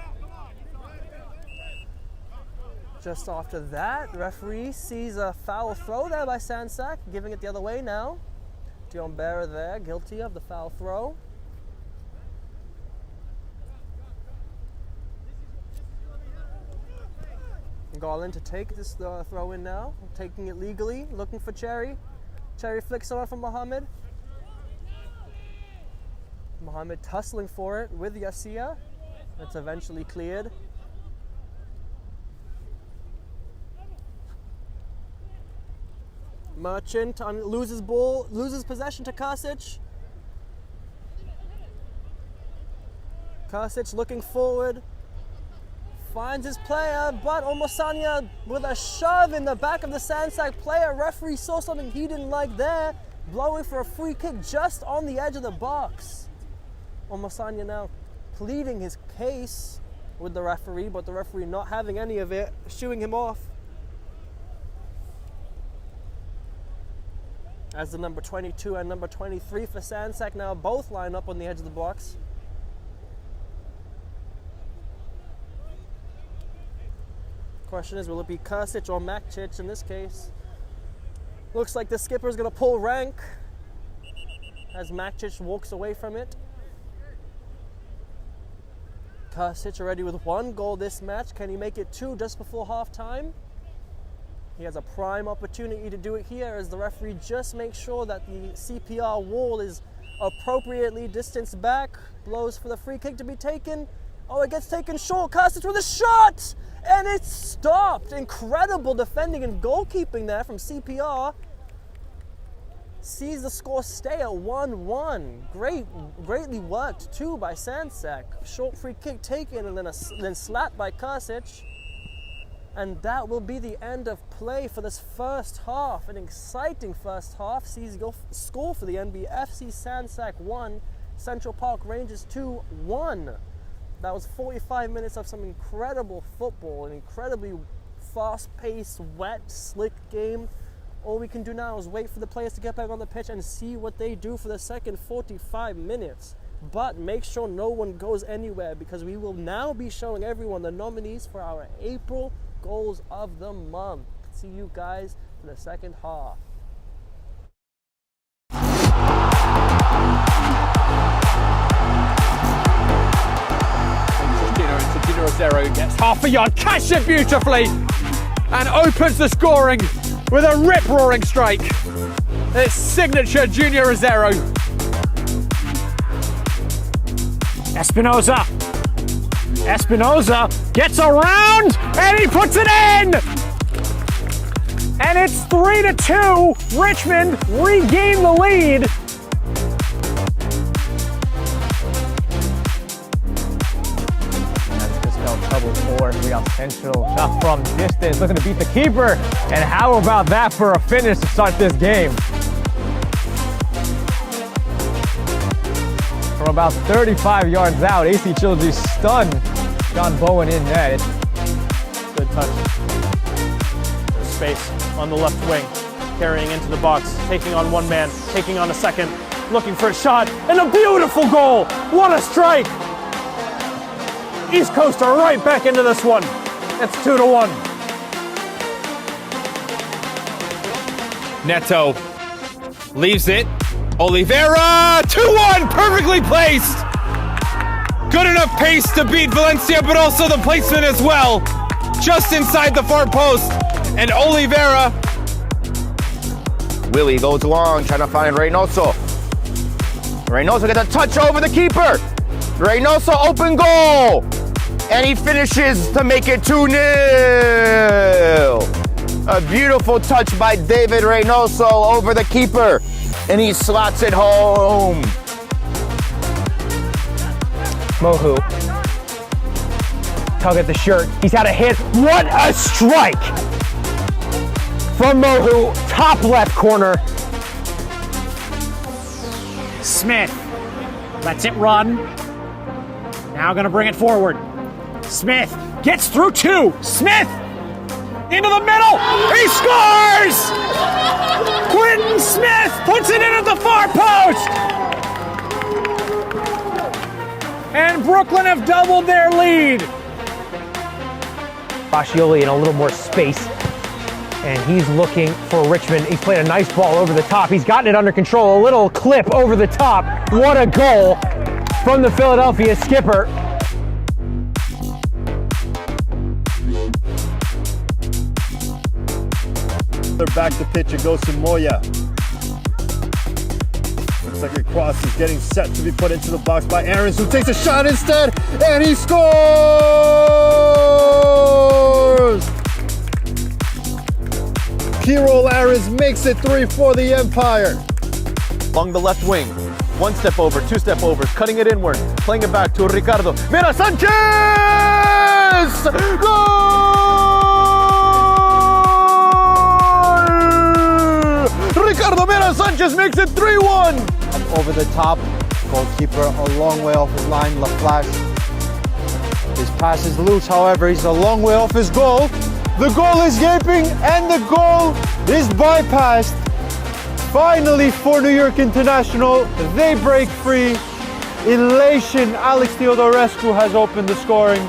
Just after that, referee sees a foul throw there by Sandzak, giving it the other way now. Dion Berra there, guilty of the foul throw. Garland to take this throw in now, taking it legally, looking for Cherry. Cherry flicks someone from Mohammed. Mohammed tussling for it with Yasia. It's eventually cleared. Merchant loses ball, loses possession to Kasic. Kasic looking forward. Finds his player, but Omosanya with a shove in the back of the Sandzak player. Referee saw something he didn't like there, blowing for a free kick just on the edge of the box. Omosanya now pleading his case with the referee, but the referee not having any of it, shooing him off. As the number 22 and number 23 for Sandzak now both line up on the edge of the box. Question is, will it be Kasic or Makcic in this case? Looks like the skipper is going to pull rank as Makcic walks away from it. Kasic already with 1 goal this match. Can he make it 2 just before halftime? He has a prime opportunity to do it here as the referee just makes sure that the CPR wall is appropriately distanced back. Blows for the free kick to be taken. Oh, it gets taken short. Kasic with a shot! And it's stopped. Incredible defending and goalkeeping there from CPR. Sees the score stay at 1-1. Greatly worked too by Sandzak. Short free kick taken and then slapped by Kasic. And that will be the end of play for this first half. An exciting first half. Sees go score for the NBFC. Sandzak 1, Central Park Rangers 2-1. That was 45 minutes of some incredible football, an incredibly fast-paced, wet, slick game. All we can do now is wait for the players to get back on the pitch and see what they do for the second 45 minutes. But make sure no one goes anywhere because we will now be showing everyone the nominees for our April Goals of the Month. See you guys for the second half. 0 gets half a yard, catches it beautifully, and opens the scoring with a rip-roaring strike. It's signature Junior Rosero. Espinoza gets around, and he puts it in! And it's 3-2. Richmond regain the lead. Trouble for Real Central. Shot from distance, looking to beat the keeper. And how about that for a finish to start this game? From about 35 yards out, AC Childrey stunned John Bowen in net. Good touch. There's space on the left wing, carrying into the box, taking on one man, taking on a second, looking for a shot, and a beautiful goal! What a strike! East Coast are right back into this one. It's 2-1. Neto leaves it. Oliveira, 2-1, perfectly placed. Good enough pace to beat Valencia, but also the placement as well. Just inside the far post. And Oliveira. Willie goes long, trying to find Reynoso. Reynoso gets a touch over the keeper. Reynoso, open goal. And he finishes to make it 2-0. A beautiful touch by David Reynoso over the keeper. And he slots it home. Mohu. Tug at the shirt. He's had a hit. What a strike from Mohu. Top left corner. Smith lets it run. Now gonna bring it forward. Smith gets through two. Smith into the middle. He scores! Quentin Smith puts it in at the far post. And Brooklyn have doubled their lead. Fascioli in a little more space. And he's looking for Richmond. He's played a nice ball over the top. He's gotten it under control. A little clip over the top. What a goal from the Philadelphia skipper. They're back to pitch. It goes to Moya. Looks like a cross is getting set to be put into the box by Aarons, who takes a shot instead, and he scores! Kirol Aarons makes it 3 for the Empire. Along the left wing, one step over, two step overs, cutting it inward, playing it back to Ricardo. Mira Sanchez! Goal! Ricardo Mira Sanchez makes it 3-1. Over the top, goalkeeper a long way off his line, LaFlash. His pass is loose, however, he's a long way off his goal. The goal is gaping and the goal is bypassed. Finally for New York International, they break free. Elation, Alex Theodorescu has opened the scoring.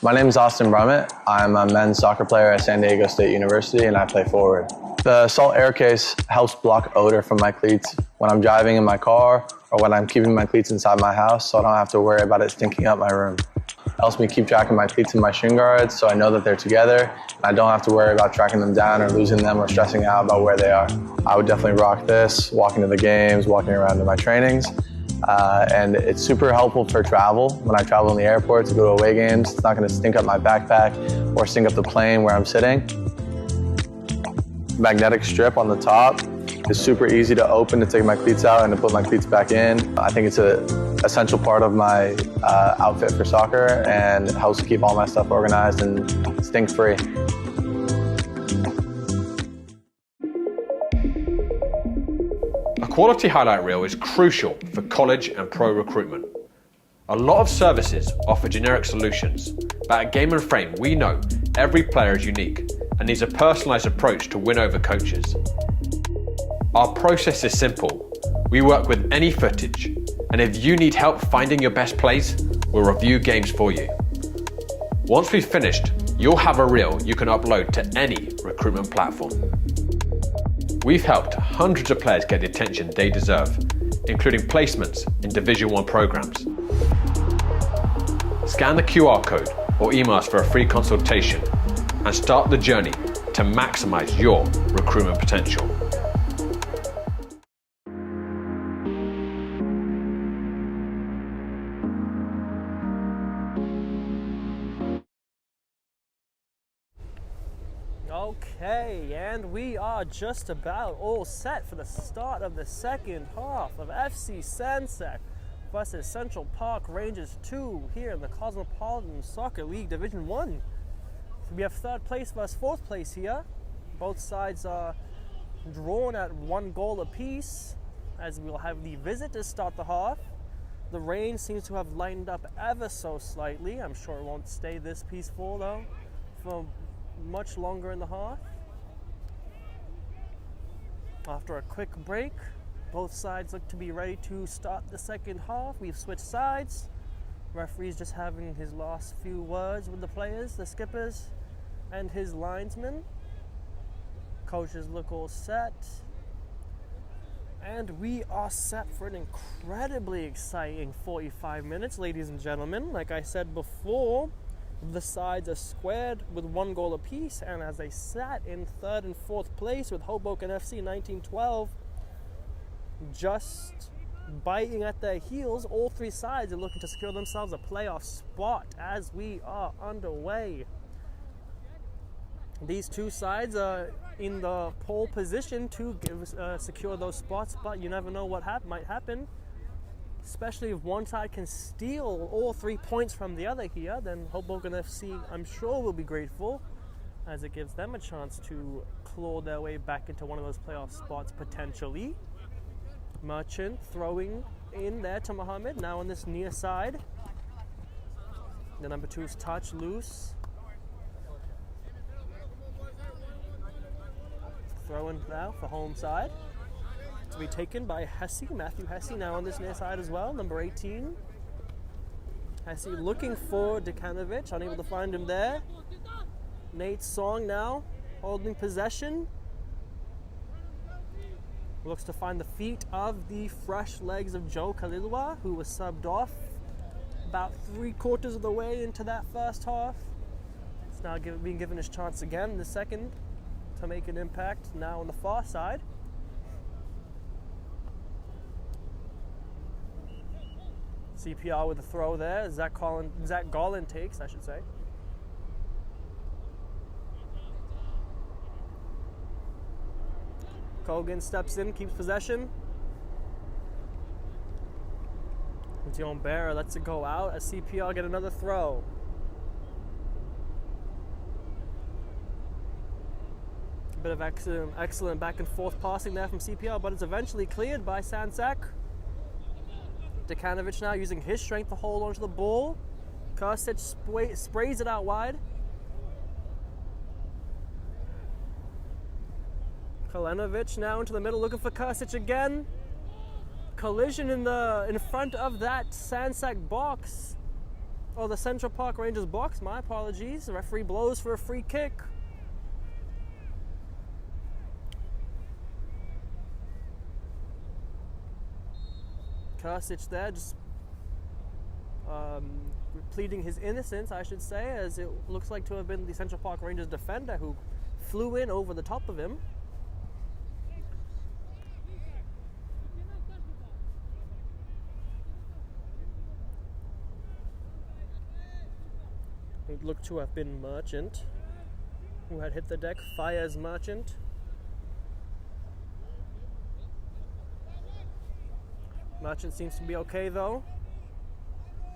My name is Austin Brummett. I'm a men's soccer player at San Diego State University and I play forward. The Salt Air Case helps block odor from my cleats when I'm driving in my car or when I'm keeping my cleats inside my house so I don't have to worry about it stinking up my room. It helps me keep track of my cleats and my shin guards so I know that they're together and I don't have to worry about tracking them down or losing them or stressing out about where they are. I would definitely rock this, walking to the games, walking around to my trainings. And it's super helpful for travel. When I travel in the airport to go to away games, it's not going to stink up my backpack or stink up the plane where I'm sitting. Magnetic strip on the top is super easy to open to take my cleats out and to put my cleats back in. I think it's an essential part of my outfit for soccer and it helps keep all my stuff organized and stink-free. A quality highlight reel is crucial for college and pro recruitment. A lot of services offer generic solutions, but at Game & Frame we know every player is unique and needs a personalised approach to win over coaches. Our process is simple. We work with any footage, and if you need help finding your best plays, we'll review games for you. Once we've finished, you'll have a reel you can upload to any recruitment platform. We've helped hundreds of players get the attention they deserve, including placements in Division 1 programs. Scan the QR code or email us for a free consultation and start the journey to maximize your recruitment potential. Okay, and we are just about all set for the start of the second half of FC Sandzak versus Central Park Rangers 2 here in the Cosmopolitan Soccer League Division 1. So we have third place versus fourth place here. Both sides are drawn at 1 goal apiece as we'll have the visit to start the half. The rain seems to have lightened up ever so slightly. I'm sure it won't stay this peaceful though for much longer in the half. After a quick break, both sides look to be ready to start the second half. We've switched sides. Referee's just having his last few words with the players, the skippers, and his linesmen. Coaches look all set. And we are set for an incredibly exciting 45 minutes, ladies and gentlemen. Like I said before, the sides are squared with 1 goal apiece, and as they sat in 3rd and 4th place with Hoboken FC 1912 just biting at their heels, all 3 sides are looking to secure themselves a playoff spot as we are underway. These 2 sides are in the pole position to secure those spots, but you never know what might happen. Especially if one side can steal all 3 points from the other here, then Hoboken FC, I'm sure, will be grateful, as it gives them a chance to claw their way back into one of those playoff spots potentially. Merchant throwing in there to Mohammed, now on this near side. The number 2's touch loose. Throwing now for home side. To be taken by Hesse, Matthew Hesse, now on this near side as well, number 18. Hesse looking for Dekanovic, unable to find him there. Nate Song now holding possession. Looks to find the feet of the fresh legs of Joe Kalilwa, who was subbed off about 3/4 of the way into that first half. It's now being given his chance again in the second to make an impact, now on the far side. CPR with a throw there. Zach Garland takes, I should say. Kogan steps in, keeps possession. Dion Barra lets it go out as CPR get another throw. A bit of excellent back and forth passing there from CPR, but it's eventually cleared by Sandzak. Dekanovic now using his strength to hold onto the ball. Karsic sprays it out wide. Kalenovic now into the middle looking for Karsic again. Collision in front of that Sandzak box. Oh, the Central Park Rangers box, my apologies. The referee blows for a free kick. Karsic there just pleading his innocence, I should say, as it looks like to have been the Central Park Rangers defender who flew in over the top of him. It looked to have been Merchant who had hit the deck. Fires Merchant. Merchant seems to be okay though,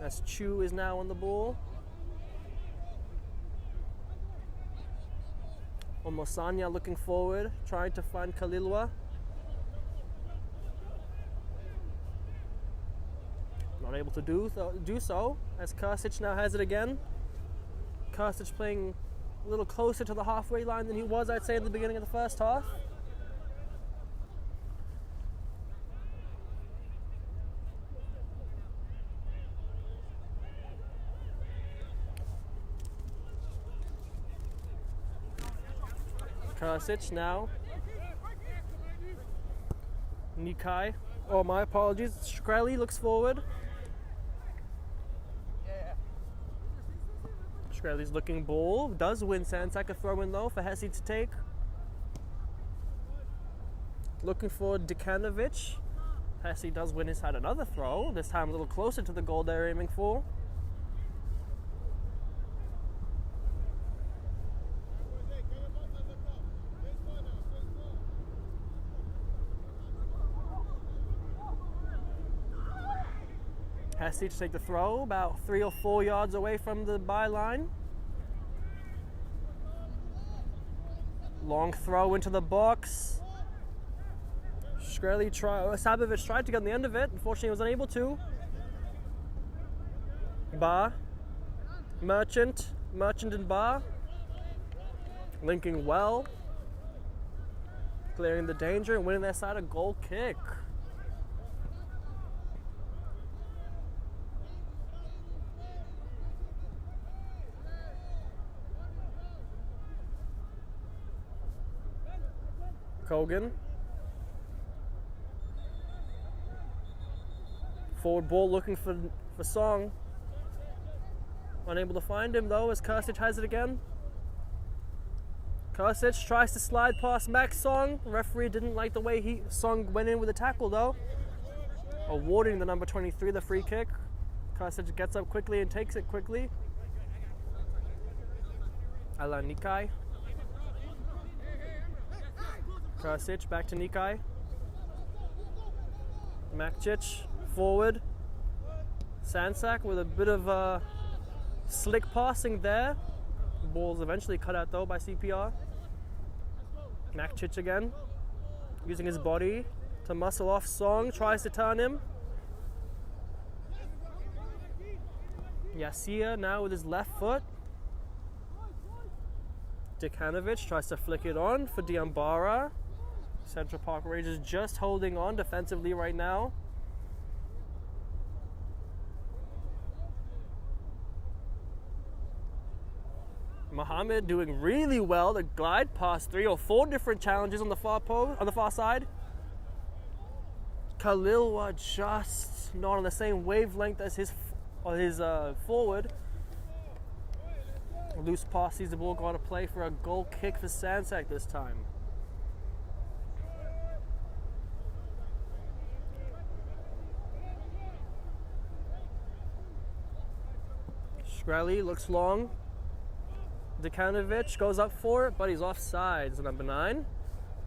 as Chu is now on the ball. Omosanya looking forward, trying to find Kalilwa. Not able to do so, as Karsic now has it again. Karsic playing a little closer to the halfway line than he was, I'd say, at the beginning of the first half. Karsic now. Nikai. Oh, my apologies. Shkreli looks forward. Shkreli's looking ball. Does win Sandzak a throw in though for Hesse to take. Looking for Dekanovic. Hesse does win his had another throw. This time a little closer to the goal they're aiming for. Hesse to take the throw, about 3 or 4 yards away from the byline. Long throw into the box. Sabovic tried to get on the end of it, unfortunately he was unable to. Bar. Merchant and Bar. Linking well. Clearing the danger and winning their side a goal kick. Kogan. Forward ball looking for Song. Unable to find him though as Kursic has it again. Kursic tries to slide past Max Song. The referee didn't like the way Song went in with the tackle though. Awarding the number 23 the free kick. Kursic gets up quickly and takes it quickly. Ala Nikai. Kursic back to Nikai. Makcic forward. Sandzak with a bit of slick passing there. Ball's eventually cut out though by CPR. Makcic again, using his body to muscle off Song, tries to turn him. Yasia now with his left foot. Dekanovic tries to flick it on for Diambara. Central Park Rangers just holding on defensively right now. Mohammed doing really well to glide past 3 or 4 different challenges on the far side. Khalilwa just not on the same wavelength as his forward. Loose pass sees the ball go to play for a goal kick for Sandzak this time. Shkreli looks long. Dekanovic goes up for it, but he's offsides, number 9.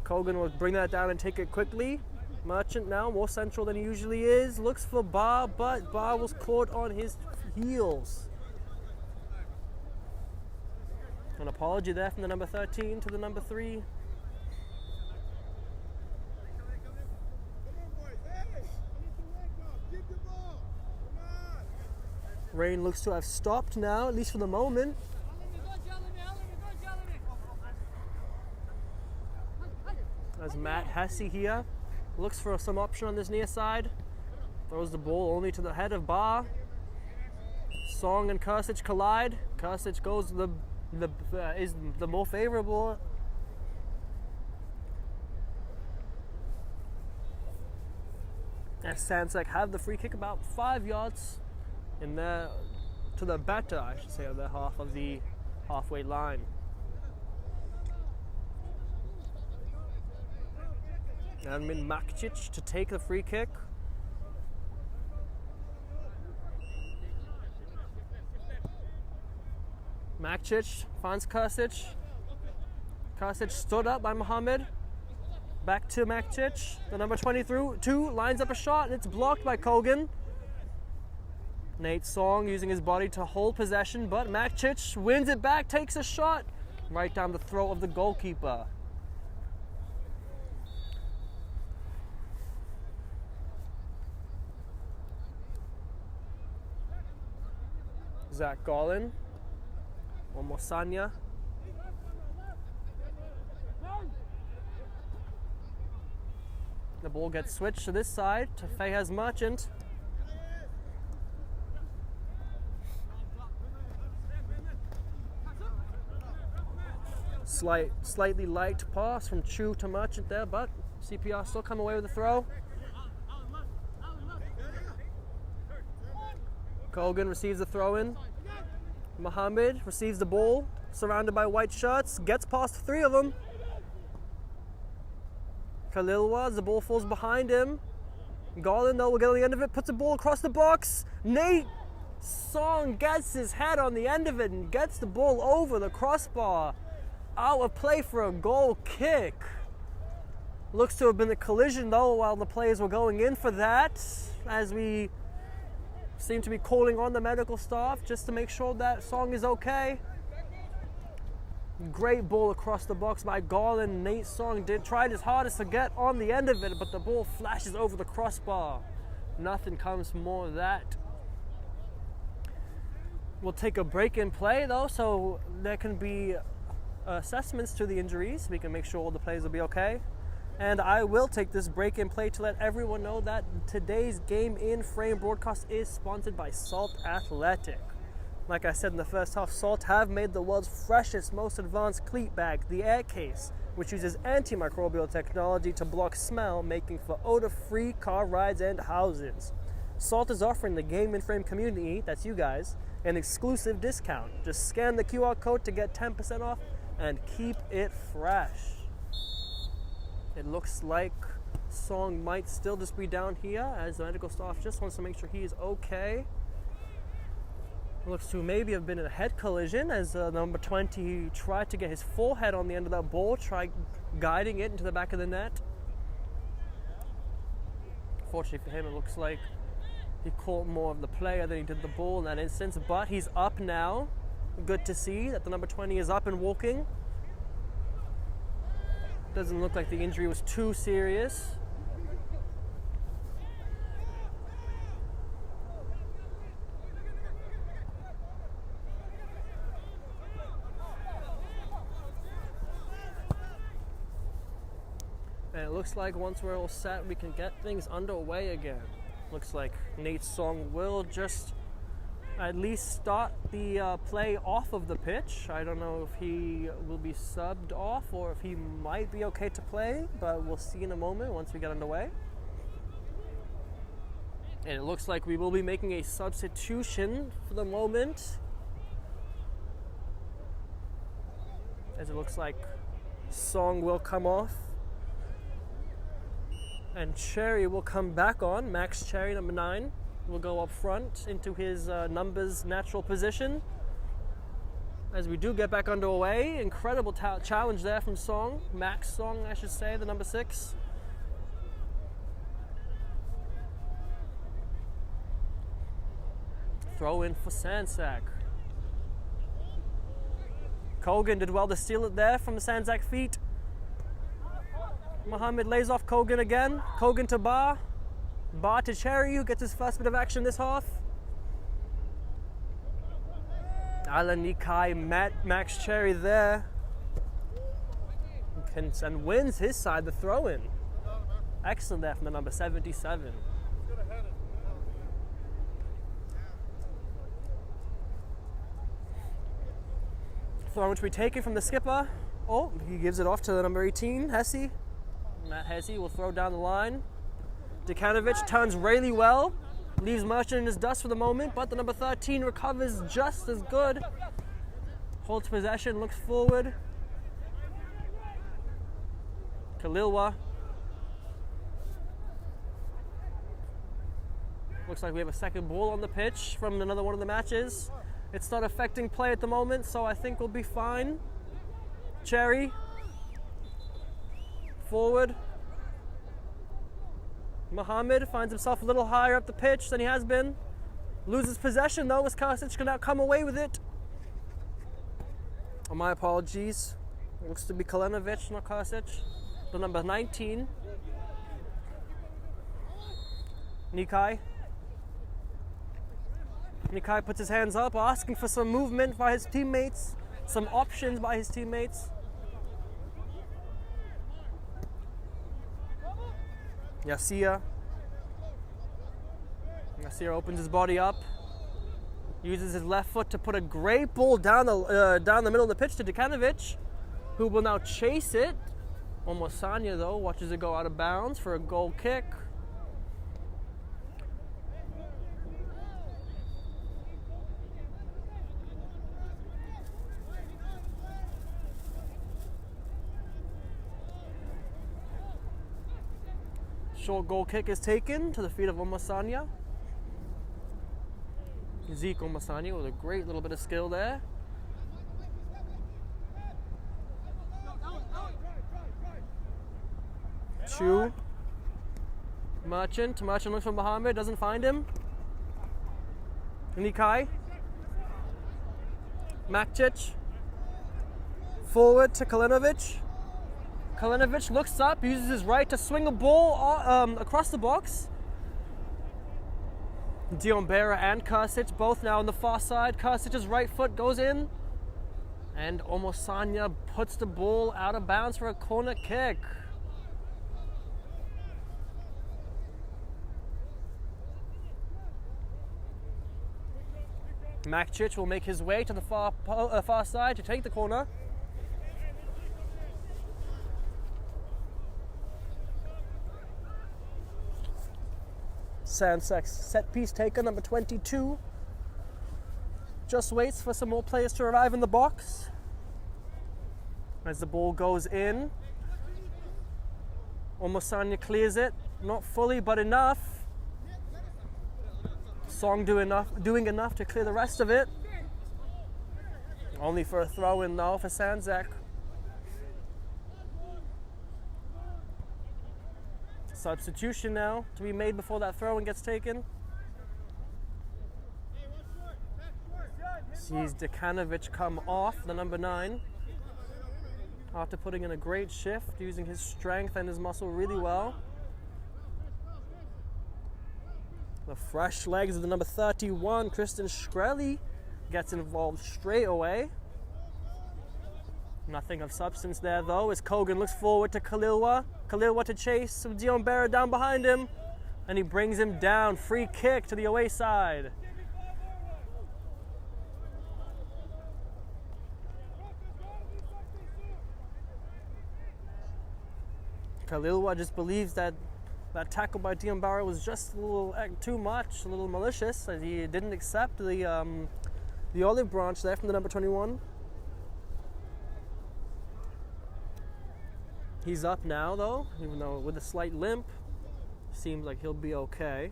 Kogan will bring that down and take it quickly. Merchant now, more central than he usually is. Looks for Bar, but Bar was caught on his heels. An apology there from the number 13 to the number 3. Rain looks to have stopped now, at least for the moment. As Matt Hesse here looks for some option on this near side. Throws the ball only to the head of Bar. Song and Kursic collide. Kursic goes is the more favorable. As Sandzak have the free kick about 5 yards in there to the better, I should say, of their half of the halfway line. Admin Makcic to take the free kick. Makcic finds Kursic. Kursic stood up by Mohammed. Back to Makcic. The number 22 lines up a shot and it's blocked by Kogan. Nate Song using his body to hold possession, but Makcic wins it back, takes a shot right down the throat of the goalkeeper. Zach Garland. One more Sanya. The ball gets switched to this side to Fayez Merchant. Slightly light pass from Chu to Merchant there, but CPR still come away with a throw. Kogan receives the throw in. Mohammed receives the ball, surrounded by white shirts, gets past 3 of them. Khalilwa, the ball falls behind him. Garland, though, will get on the end of it, puts the ball across the box. Nate Song gets his head on the end of it and gets the ball over the crossbar. Out of play for a goal kick. Looks to have been a collision, though, while the players were going in for that, as we seem to be calling on the medical staff just to make sure that Song is okay. Great ball across the box by Garland. Nate Song tried his hardest to get on the end of it, but the ball flashes over the crossbar. Nothing comes more of that. We'll take a break in play though, so there can be assessments to the injuries. We can make sure all the players will be okay. And I will take this break in play to let everyone know that today's Game in Frame broadcast is sponsored by Salt Athletic. Like I said in the first half, Salt have made the world's freshest, most advanced cleat bag, the Air Case, which uses antimicrobial technology to block smell, making for odor-free car rides and houses. Salt is offering the Game and Frame community, that's you guys, an exclusive discount. Just scan the QR code to get 10% off and keep it fresh. It looks like Song might still just be down here as the medical staff just wants to make sure he is okay. Looks to maybe have been in a head collision as number 20 tried to get his forehead on the end of that ball, tried guiding it into the back of the net. Fortunately for him, it looks like he caught more of the player than he did the ball in that instance, but he's up now. Good to see that the number 20 is up and walking. Doesn't look like the injury was too serious. And it looks like once we're all set, we can get things underway again. Looks like Nate Song will just at least start the play off of the pitch. I don't know if he will be subbed off or if he might be okay to play, but we'll see in a moment once we get underway. And it looks like we will be making a substitution for the moment, as it looks like Song will come off and Cherry will come back on. Max Cherry, number 9, will go up front into his numbers natural position. As we do get back underway, incredible challenge there from Song. Max Song, I should say, the number 6. Throw in for Sandzak. Kogan did well to steal it there from the Sandzak feet. Mohammed lays off Kogan again. Kogan to Bar. Bar to Cherry, who gets his first bit of action this half. Alan Nikai met Max Cherry there. And wins his side, the throw-in. Excellent there from the number 77. Throw which we take it from the skipper. Oh, he gives it off to the number 18, Hesse. Matt Hesse will throw down the line. Dekanovic turns really well, leaves Merchant in his dust for the moment, but the number 13 recovers just as good. Holds possession, looks forward. Kalilwa. Looks like we have a second ball on the pitch from another one of the matches. It's not affecting play at the moment, so I think we'll be fine. Cherry. Forward. Mohammed finds himself a little higher up the pitch than he has been. Loses possession though, as Karsic can now come away with it. Oh, my apologies. Looks to be Kalenovic, not Karsic. The number 19. Nikai. Nikai puts his hands up, asking for some movement by his teammates, some options by his teammates. Yasir opens his body up, uses his left foot to put a great ball down the middle of the pitch to Dekanovic, who will now chase it. Almost Sanya though watches it go out of bounds for a goal kick. Short goal kick is taken to the feet of Omasanya. Zeke Omasanya with a great little bit of skill there. Chu. Merchant looks for Mohammed, doesn't find him. Nikai. Makcic. Forward to Kalenovic. Kalenovic looks up, uses his right to swing a ball across the box. Diombera and Karsic both now on the far side. Karsic's right foot goes in. And Omosanya puts the ball out of bounds for a corner kick. Makcic will make his way to the far side to take the corner. Sandzak's set piece taker, number 22. Just waits for some more players to arrive in the box. As the ball goes in, Omosanya clears it. Not fully, but enough. Song doing enough to clear the rest of it. Only for a throw-in though for Sandzak. Substitution now to be made before that throw-in gets taken. Sees Dekanovic come off, the number 9. After putting in a great shift, using his strength and his muscle really well. The fresh legs of the number 31, Kristen Shkreli, gets involved straight away. Nothing of substance there though, as Kogan looks forward to Khalilwa. Khalilwa to chase with Dion Barra down behind him. And he brings him down. Free kick to the away side. Khalilwa just believes that that tackle by Dion Barra was just a little too much, a little malicious, as he didn't accept the olive branch there from the number 21. He's up now though, even though with a slight limp. Seems like he'll be okay.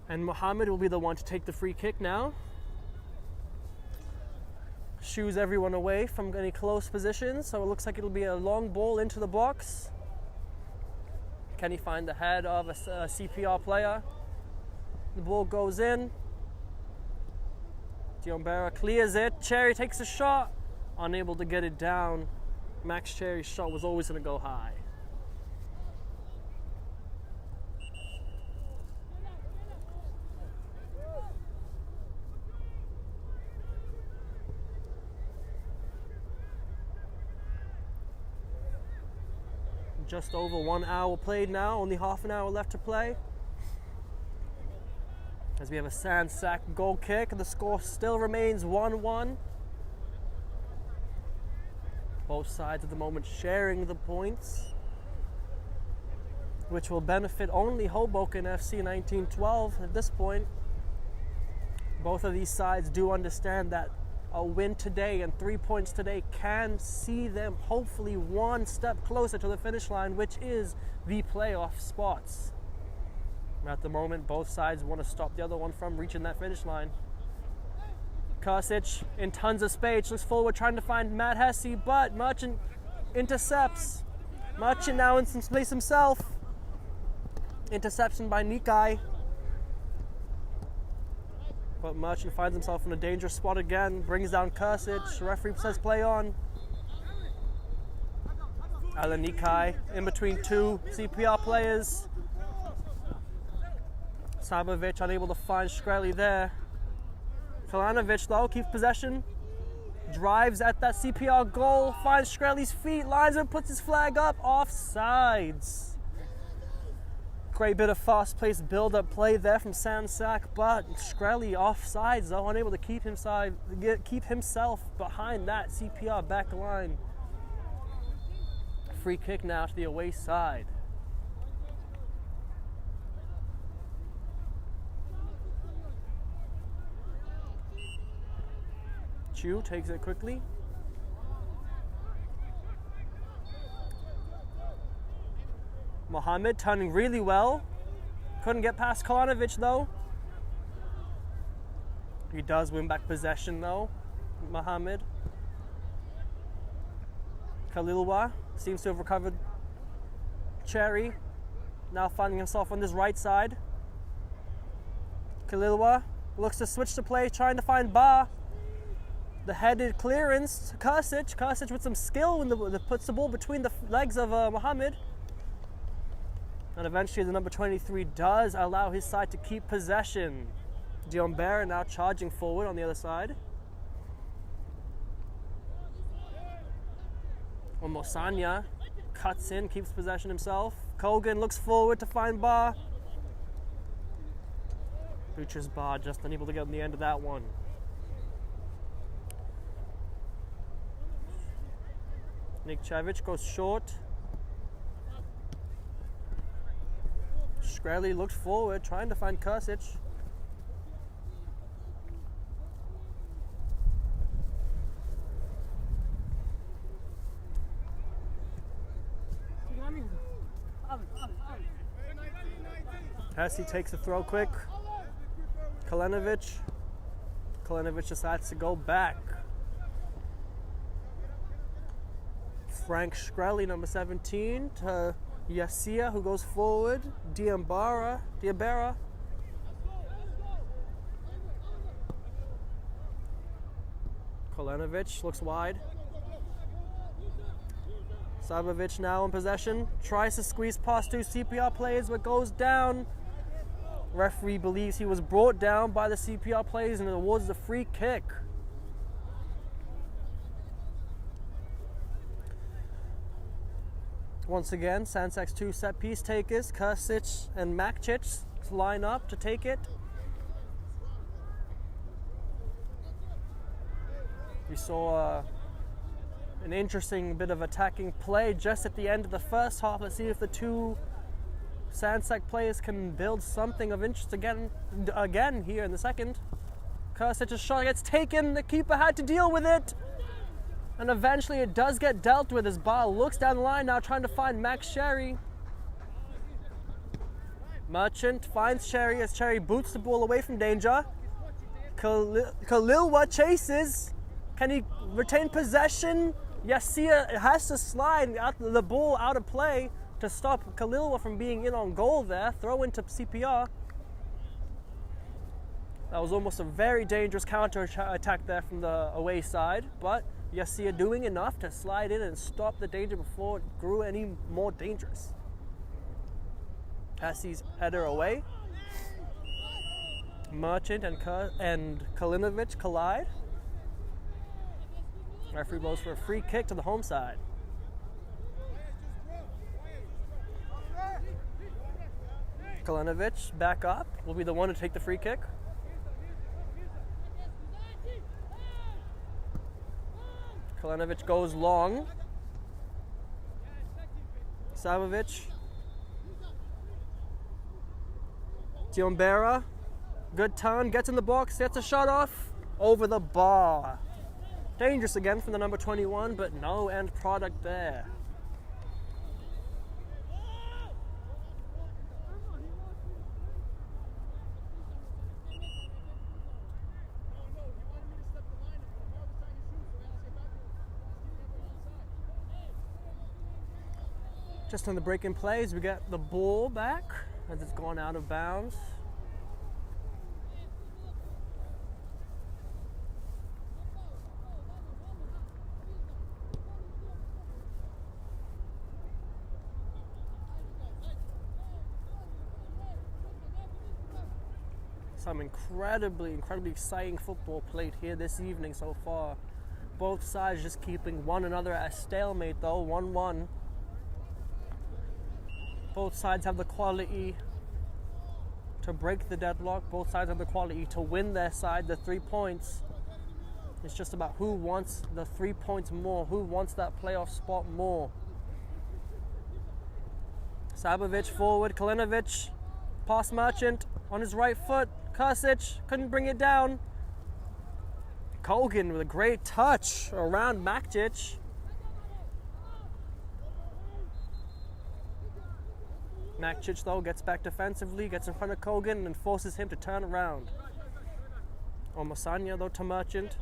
And Mohammed will be the one to take the free kick now. Shoos everyone away from any close positions, so it looks like it'll be a long ball into the box. Can he find the head of a CPR player? The ball goes in. Dion Barra clears it. Cherry takes a shot. Unable to get it down. Max Cherry's shot was always going to go high. Just over 1 hour played now, only half an hour left to play. As we have a Sandzak goal kick, and the score still remains 1-1. Both sides at the moment sharing the points, which will benefit only Hoboken FC 1912 at this point. Both of these sides do understand that a win today and 3 points today can see them hopefully one step closer to the finish line, which is the playoff spots. At the moment, both sides want to stop the other one from reaching that finish line. Kursic in tons of space, looks forward trying to find Matt Hesse, but Merchant intercepts. Merchant now in some space himself. Interception by Nikai. But Merchant finds himself in a dangerous spot again, brings down Kursic, the referee says play on. Alan Nikai in between two CPR players. Sabovic unable to find Shkreli there. Kalanovic though keeps possession, drives at that CPR goal, finds Shkreli's feet, lines up, puts his flag up, offsides. Great bit of fast-paced build-up play there from Sandzak, but Shkreli offsides though, unable to keep himself behind that CPR back line. Free kick now to the away side. Chu takes it quickly. Mohammed turning really well. Couldn't get past Kalanovic though. He does win back possession though, Mohammed. Khalilwa seems to have recovered Cherry. Now finding himself on this right side. Khalilwa looks to switch to play, trying to find Ba. The headed clearance to Kursic. Kursic with some skill when puts the ball between the legs of Mohammed. And eventually the number 23 does allow his side to keep possession. Dion Barra now charging forward on the other side. Omosanya cuts in, keeps possession himself. Kogan looks forward to find Ba. Butcher's Ba just unable to get on the end of that one. Nikčević goes short. Shkreli looked forward, trying to find Kursic. Hesse takes a throw quick. Kalinovic decides to go back. Frank Shkreli, number 17, to Yasia, who goes forward. Diabara. Kalinovic looks wide. Sabovic now in possession. Tries to squeeze past two CPR players, but goes down. Referee believes he was brought down by the CPR players and awards the free kick. Once again, Sandzak's two set piece takers, Kursic and Makcic, line up to take it. We saw an interesting bit of attacking play just at the end of the first half. Let's see if the two Sandzak players can build something of interest again here in the second. Kursic's shot gets taken. The keeper had to deal with it. And eventually it does get dealt with as Bar looks down the line now trying to find Max Sherry. Merchant finds Sherry as Sherry boots the ball away from danger. Khalilwa chases. Can he retain possession? Yasia has to slide the ball out of play to stop Khalilwa from being in on goal there. Throw into CPR. That was almost a very dangerous counter attack there from the away side, but Yasia doing enough to slide in and stop the danger before it grew any more dangerous. Hesse's header away. Merchant and Kalinovic collide. Referee blows for a free kick to the home side. Kalinovic back up, will be the one to take the free kick. Kalinovic goes long. Sabovic. Diabara, good turn, gets in the box, gets a shot off, over the bar. Dangerous again from the number 21, but no end product there. Just on the break-in plays, we get the ball back as it's gone out of bounds. Some incredibly exciting football played here this evening so far. Both sides just keeping one another at a stalemate though, 1-1. Both sides have the quality to break the deadlock. Both sides have the quality to win their side the 3 points. It's just about who wants the 3 points more, who wants that playoff spot more. Sabovic forward, Kalinovic, past Merchant on his right foot. Kursic couldn't bring it down. Kogan with a great touch around Makcic. Makcic though gets back defensively, gets in front of Kogan and forces him to turn around. Omasanya though to Merchant.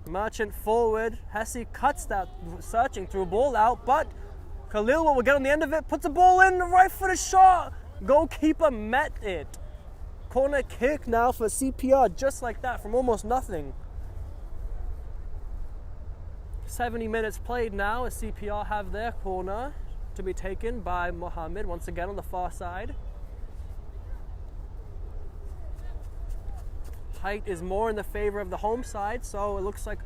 Merchant forward. Hesse cuts that searching through ball out, but Khalilwa will get on the end of it, puts the ball in, the right footed shot. Goalkeeper met it. Corner kick now for CPR, just like that, from almost nothing. 70 minutes played now as CPR have their corner to be taken by Mohammed, once again on the far side. Height is more in the favor of the home side, so it looks like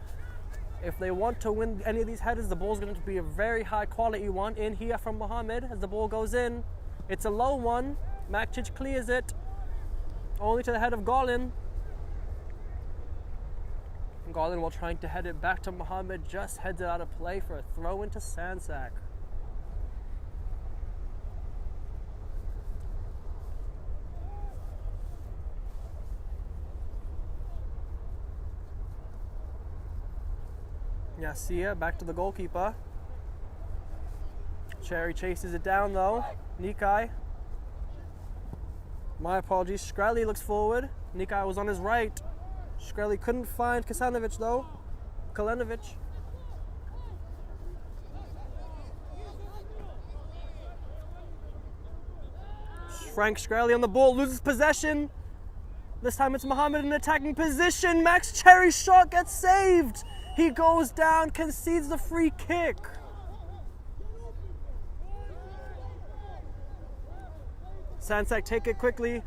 if they want to win any of these headers, the ball's going to be a very high quality one in here from Mohammed as the ball goes in. It's a low one. Makcic clears it. Only to the head of Golin. Golin, while trying to head it back to Mohammed, just heads it out of play for a throw into Sandzak. Yasia back to the goalkeeper. Cherry chases it down though. Nikai. My apologies. Shkreli looks forward. Nikai was on his right. Shkreli couldn't find Kasanovic though. Kalenovic. Frank Shkreli on the ball, loses possession. This time it's Mohammed in attacking position. Max Cherry's shot gets saved. He goes down, concedes the free kick. Sandzak take it quickly.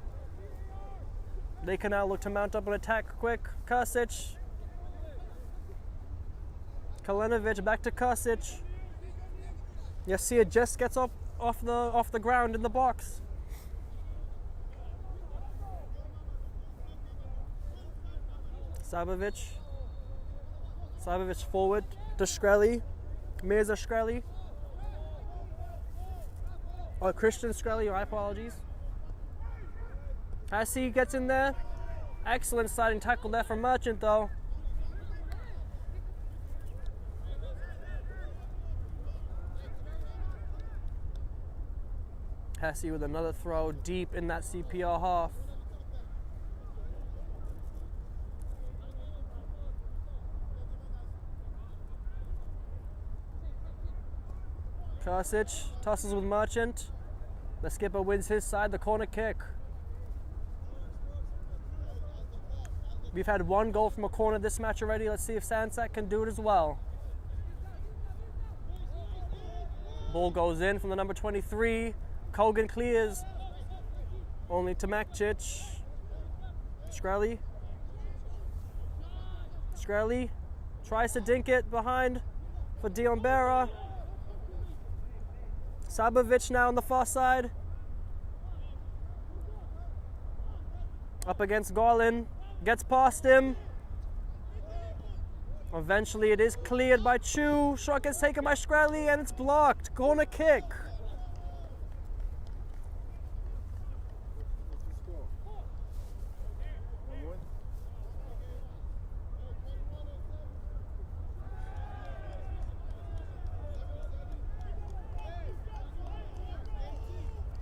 They can now look to mount up an attack quick. Kasic. Kalenovic back to Kasic. Yasia just gets up off the ground in the box. Sabovic forward to Shkreli. Mirza Shkreli. Or Christian Shkreli, my apologies. Hassi gets in there. Excellent sliding tackle there from Merchant though. Hassi with another throw deep in that CPR half. Kasic tosses with Merchant. The skipper wins his side, the corner kick. We've had one goal from a corner this match already. Let's see if Sandzak can do it as well. Ball goes in from the number 23. Kogan clears. Only to Makcic. Shkreli. Shkreli tries to dink it behind for Diombera. Sabovic now on the far side. Up against Garland. Gets past him. Eventually it is cleared by Chu. Shot gets taken by Shkreli and it's blocked. Corner kick.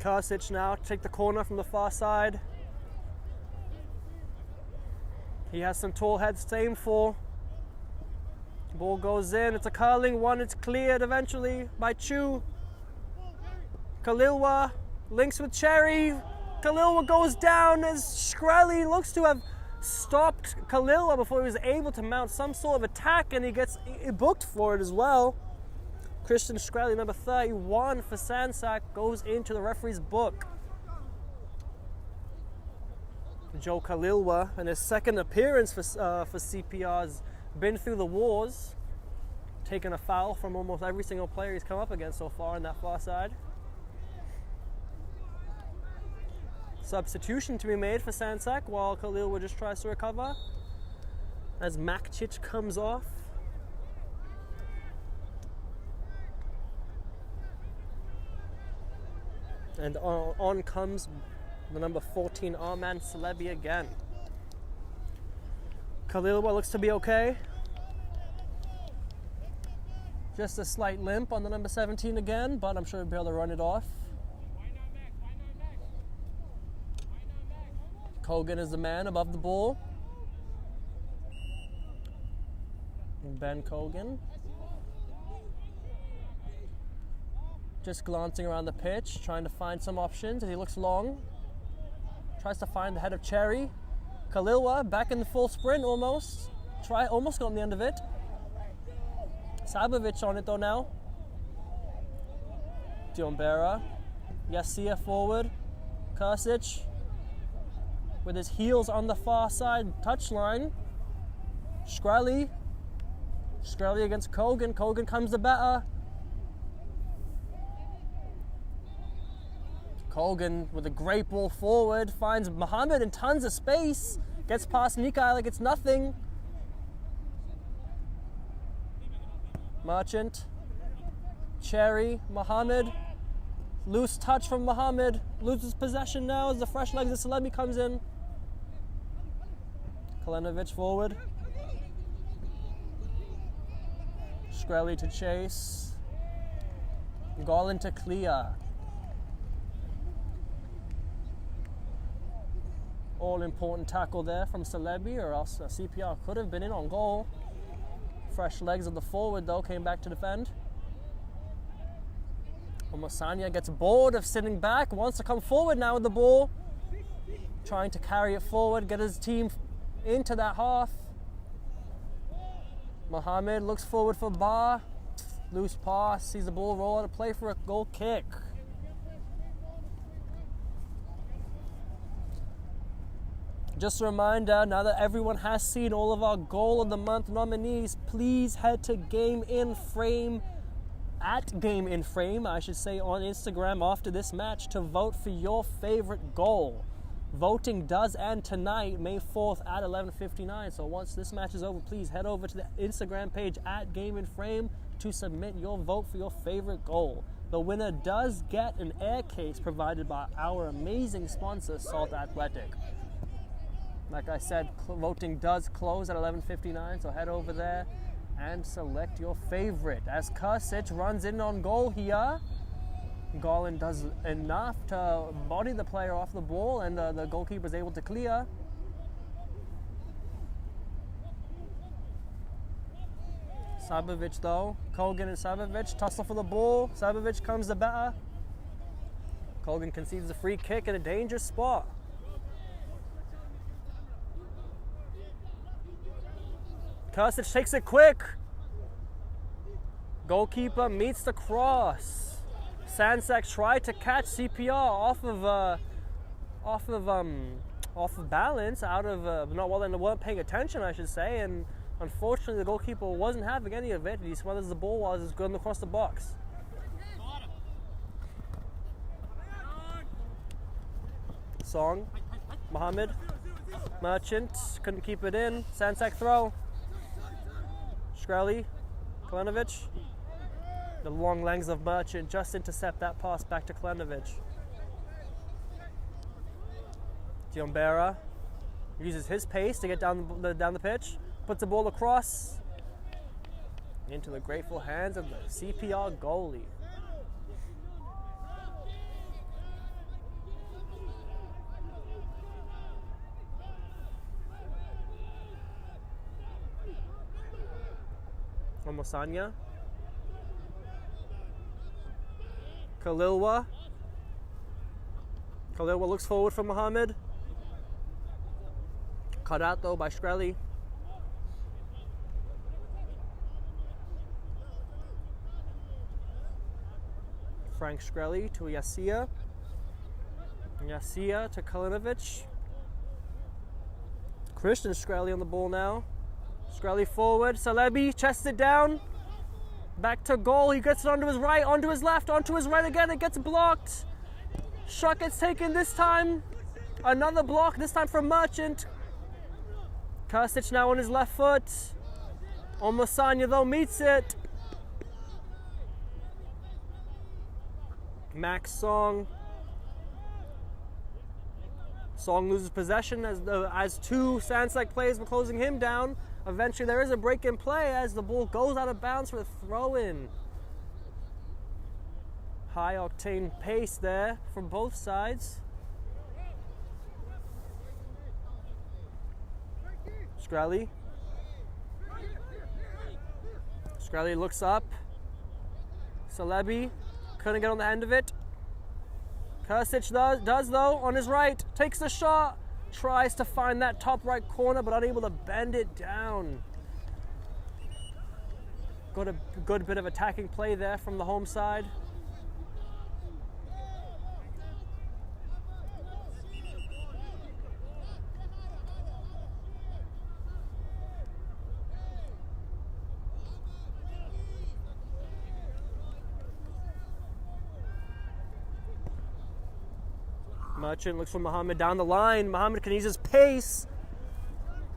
Kasic now to take the corner from the far side. He has some tall heads to aim for. Ball goes in. It's a curling one. It's cleared eventually by Chu. Khalilwa links with Cherry. Khalilwa goes down as Shkreli looks to have stopped Khalilwa before he was able to mount some sort of attack, and he gets booked for it as well. Christian Shkreli, number 31 for Sandzak, goes into the referee's book. Joe Khalilwa, in his second appearance for CPR, has been through the wars, taken a foul from almost every single player he's come up against so far on that far side. Substitution to be made for Sandzak while Khalilwa just tries to recover as Makcic comes off. And on comes the number 14 Arman Celebi again. Khalilwa looks to be okay. Just a slight limp on the number 17 again, but I'm sure he'll be able to run it off. Kogan is the man above the ball. Ben Kogan. Just glancing around the pitch, trying to find some options as he looks long. Tries to find the head of Cherry. Khalilwa back in the full sprint almost. Almost got on the end of it. Sabovic on it though now. Diombera. Yasia forward. Kasic with his heels on the far side touchline. Shkreli. Shkreli against Kogan. Kogan comes the better. Kogan with a great ball forward, finds Mohammed in tons of space, gets past Nikai like it's nothing. Merchant, Cherry, Mohammed, loose touch from Mohammed, loses possession now as the fresh legs of Celebi comes in. Kalenovic forward. Shkreli to chase. Garland to clear. All important tackle there from Celebi, or else CPR could have been in on goal. Fresh legs of the forward though, came back to defend. Omasanya gets bored of sitting back, wants to come forward now with the ball. Trying to carry it forward, get his team into that half. Mohammed looks forward for Bar. Loose pass, sees the ball roll out of play for a goal kick. Just a reminder, now that everyone has seen all of our Goal of the Month nominees, please head to Game in Frame, at Game in Frame, I should say, on Instagram after this match to vote for your favorite goal. Voting does end tonight, May 4th at 11:59. So once this match is over, please head over to the Instagram page at Game in Frame to submit your vote for your favorite goal. The winner does get an air case provided by our amazing sponsor, Salt Athletic. Like I said, voting does close at 11:59, so head over there and select your favorite. As Kursic runs in on goal here, Garland does enough to body the player off the ball, and the goalkeeper is able to clear. Sabovic though, Kogan and Sabovic tussle for the ball. Sabovic comes the better. Kogan concedes a free kick in a dangerous spot. Kursic takes it quick. Goalkeeper meets the cross. Sandzak tried to catch CPR off of balance, out of not well, they weren't paying attention, I should say, and unfortunately the goalkeeper wasn't having any of it. He smothers the ball while it's going across the box. Song, Mohammed, Merchant couldn't keep it in. Sandzak throw. Shkreli, Kalinovic. The long legs of Merchant just intercept that pass back to Kalinovic. Diombera uses his pace to get down the pitch, puts the ball across into the grateful hands of the CPR goalie. Omosanya. Khalilwa. Khalilwa looks forward for Mohammed. Cut out though by Shkreli. Frank Shkreli to Yasia. Yasia to Kalinovic. Christian Shkreli on the ball now. Shkreli forward. Celebi chests it down. Back to goal. He gets it onto his right, onto his left, onto his right again. It gets blocked. Shot gets taken this time. Another block, this time from Merchant. Kursic now on his left foot. Omasanya though meets it. Max Song. Song loses possession as two Sandzak players were closing him down. Eventually there is a break in play as the ball goes out of bounds for a throw-in. High octane pace there from both sides. Shkreli. Shkreli looks up. Celebi couldn't get on the end of it. Kursic does though, on his right, takes the shot, tries to find that top right corner but unable to bend it down. Got a good bit of attacking play there from the home side. Merchant looks for Mohammed down the line. Mohammed can use his pace.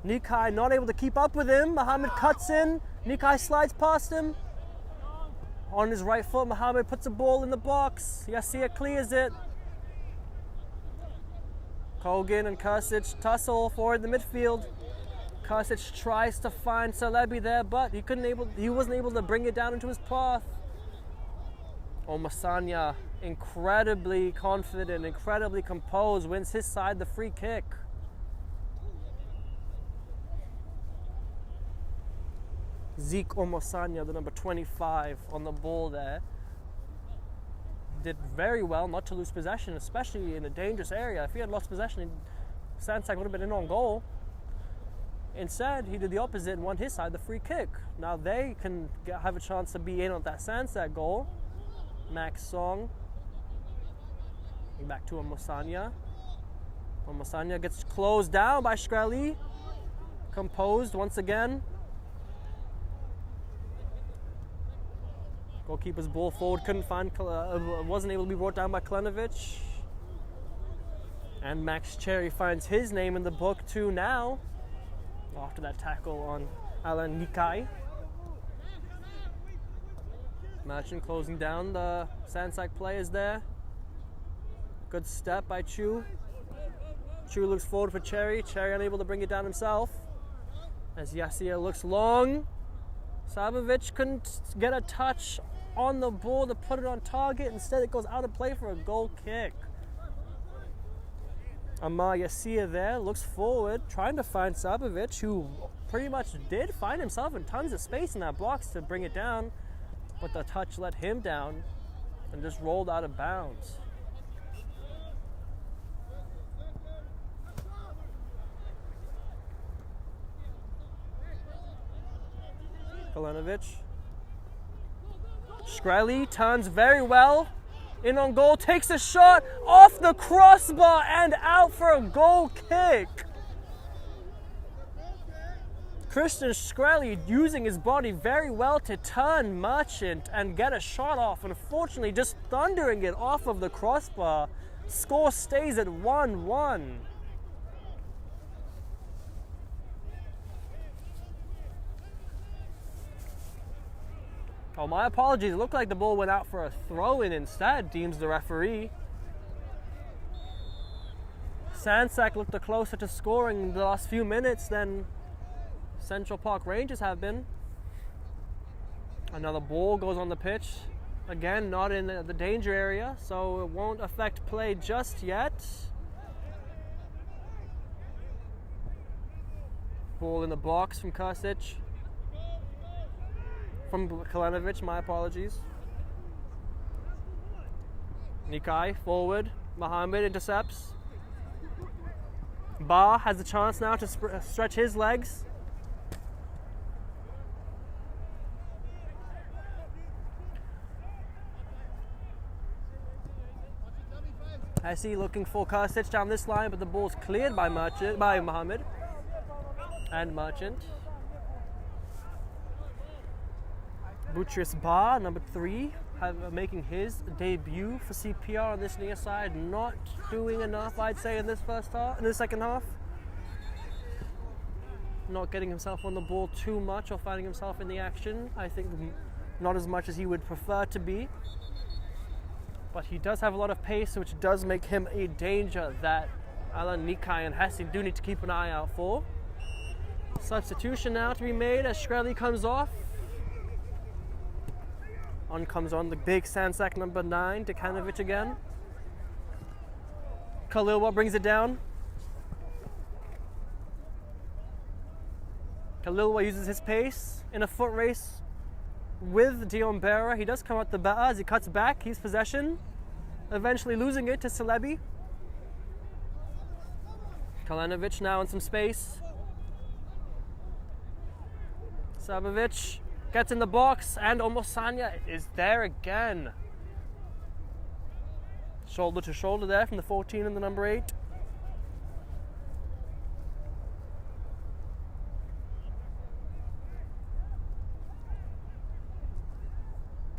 Nikai not able to keep up with him. Mohammed cuts in. Nikai slides past him. On his right foot, Mohammed puts a ball in the box. Yasia clears it. Kogan and Kursic tussle forward the midfield. Kosic tries to find Celebi there, but he wasn't able to bring it down into his path. Omasanya, incredibly confident, incredibly composed, wins his side the free kick. Zeke Omasanya, the number 25 on the ball there, did very well not to lose possession, especially in a dangerous area. If he had lost possession, Sandzak would have been in on goal. Instead, he did the opposite and won his side the free kick. Now they can have a chance to be in on that Sandzak goal. Max Song. Back to Omasanya. Omasanya gets closed down by Shkreli. Composed once again. Goalkeeper's ball forward wasn't able to be brought down by Klenovic. And Max Cherry finds his name in the book too now, after that tackle on Alan Nikai. Merchant closing down the Sandzak players there. Good step by Chu. Chu looks forward for Cherry. Cherry unable to bring it down himself. As Yassir looks long. Sabovic couldn't get a touch on the ball to put it on target. Instead, it goes out of play for a goal kick. Amar Yassir there looks forward, trying to find Sabovic, who pretty much did find himself in tons of space in that box to bring it down, but the touch let him down and just rolled out of bounds. Kalinovic. Shkreli turns very well. In on goal, takes a shot off the crossbar and out for a goal kick. Christian Shkreli using his body very well to turn Merchant and get a shot off. Unfortunately, just thundering it off of the crossbar. Score stays at 1-1. Oh, my apologies. It looked like the ball went out for a throw-in instead, deems the referee. Sandzak looked closer to scoring in the last few minutes than Central Park Rangers have been. Another ball goes on the pitch. Again, not in the danger area, so it won't affect play just yet. Ball in the box from Kosic. From Kalinovic, my apologies. Nikai forward. Mohammed intercepts. Ba has the chance now to stretch his legs. Hesse looking for Kosic down this line, but the ball's cleared by Mohammed and Merchant. Butchris Ba, number 3, making his debut for CPR on this near side. Not doing enough, I'd say, in this second half. Not getting himself on the ball too much or finding himself in the action. I think not as much as he would prefer to be. But he does have a lot of pace, which does make him a danger that Alan Nikai and Hesse do need to keep an eye out for. Substitution now to be made as Shkreli comes off. On comes on the big Sandzak number 9, Dekanovic again. Khalilwa brings it down. Khalilwa uses his pace in a foot race with Dion Berra. He does come out the better as he cuts back, keeps possession, eventually losing it to Celebi. Kalinovic now in some space. Sabovic gets in the box, and Omasanya is there again. Shoulder to shoulder there from the 14 and the number 8.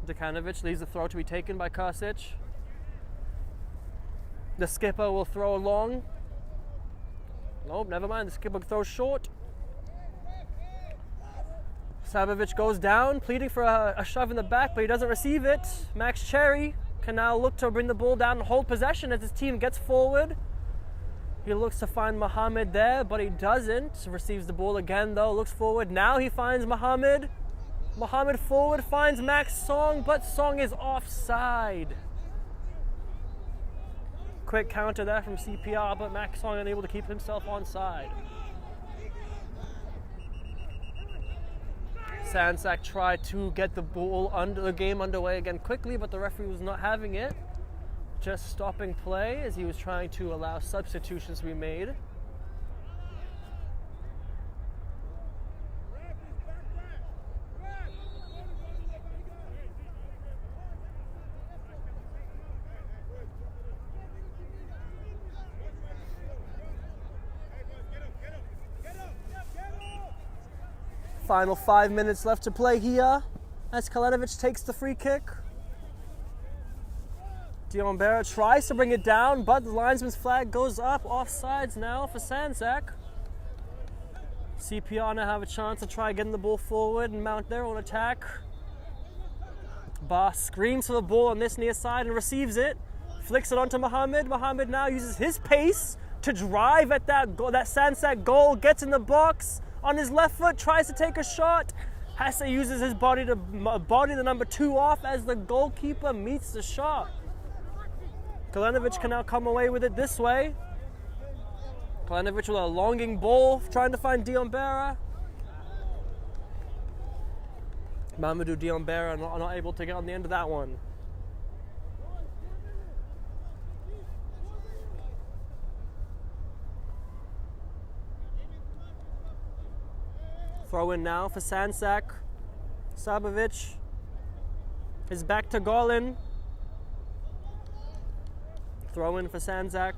Dekanovic leaves the throw to be taken by Kosic. The skipper will throw long. Nope, never mind. The skipper throws short. Sabovic goes down, pleading for a shove in the back, but he doesn't receive it. Max Cherry can now look to bring the ball down and hold possession as his team gets forward. He looks to find Mohammed there, but he doesn't. Receives the ball again though, looks forward. Now he finds Mohammed. Mohammed forward, finds Max Song, but Song is offside. Quick counter there from CPR, but Max Song unable to keep himself onside. Sandzak tried to get the ball under the game underway again quickly, but the referee was not having it. Just stopping play as he was trying to allow substitutions to be made. Final 5 minutes left to play here as Kalenovic takes the free kick. Diombera tries to bring it down, but the linesman's flag goes up. Offsides now for Sandzak. CPR now have a chance to try getting the ball forward and mount their own attack. Bar screams for the ball on this near side and receives it. Flicks it onto Mohammed. Mohammed now uses his pace to drive at that Sandzak goal. Gets in the box on his left foot, tries to take a shot. Hesse uses his body to body the number 2 off as the goalkeeper meets the shot. Kalenovic can now come away with it this way. Kalenovic with a longing ball, trying to find Diombera. Mamadou Diombera not able to get on the end of that one. Throw in now for Sandzak. Sabovic is back to Golin. Throw in for Sandzak.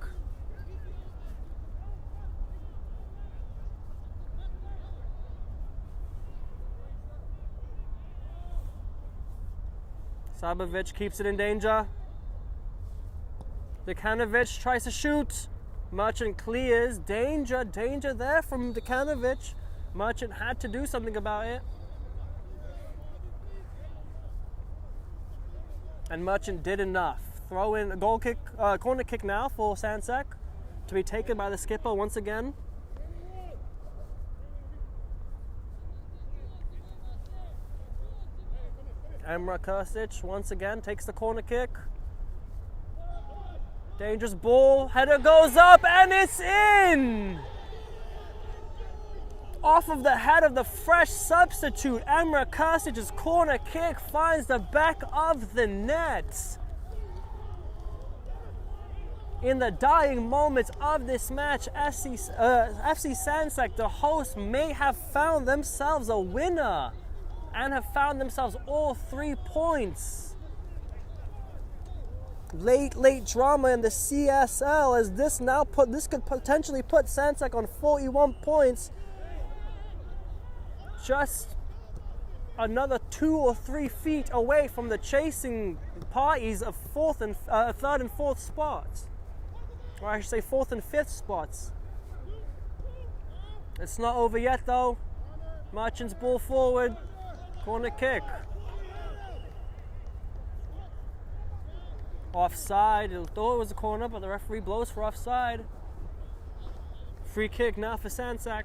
Sabovic keeps it in danger. Dekanovic tries to shoot. Merchant clears. Danger there from Dekanovic. Merchant had to do something about it. And Merchant did enough. Throw in a goal kick, corner kick now for Sandzak to be taken by the skipper once again. Emre Kursic once again takes the corner kick. Dangerous ball, header goes up and it's in! Off of the head of the fresh substitute, Emre Kursic's corner kick finds the back of the net. In the dying moments of this match, FC Sandzak, the hosts, may have found themselves a winner and have found themselves all 3 points. Late drama in the CSL as this could potentially put Sandzak on 41 points. Just another 2 or 3 feet away from the chasing parties of 3rd and 4th spots. Or I should say 4th and 5th spots. It's not over yet though. Merchant's ball forward. Corner kick. Offside. He thought it was a corner, but the referee blows for offside. Free kick now for Sandzak.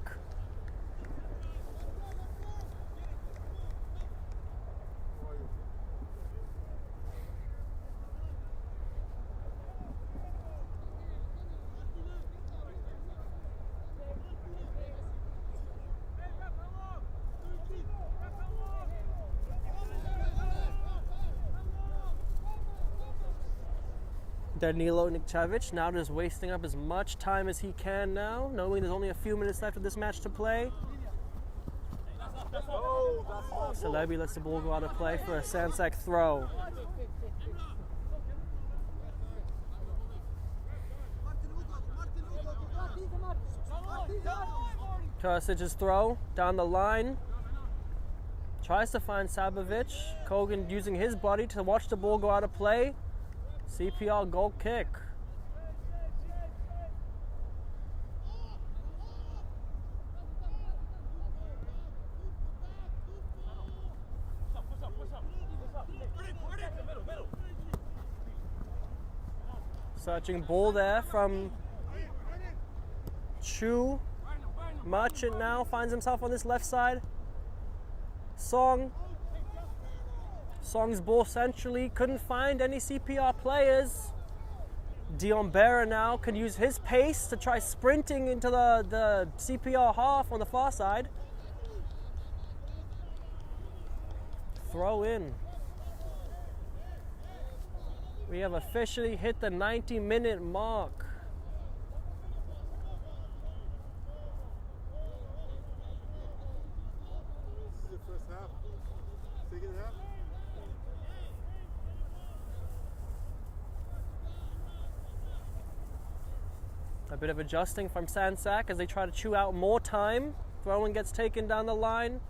Danilo Nikčević now just wasting up as much time as he can now, knowing there's only a few minutes left of this match to play. Celebi lets the ball go out of play for a Sandzak throw. Kursic's throw down the line. Tries to find Sabovic. Kogan using his body to watch the ball go out of play. CPR goal kick. Searching ball there from Shu. Merchant now finds himself on this left side. Song's ball centrally, couldn't find any CPR players. Dion Berra now can use his pace to try sprinting into the CPR half on the far side. Throw in. We have officially hit the 90-minute mark. This is the first half. Second half. A bit of adjusting from Sandzak as they try to chew out more time. Throw-in gets taken down the line.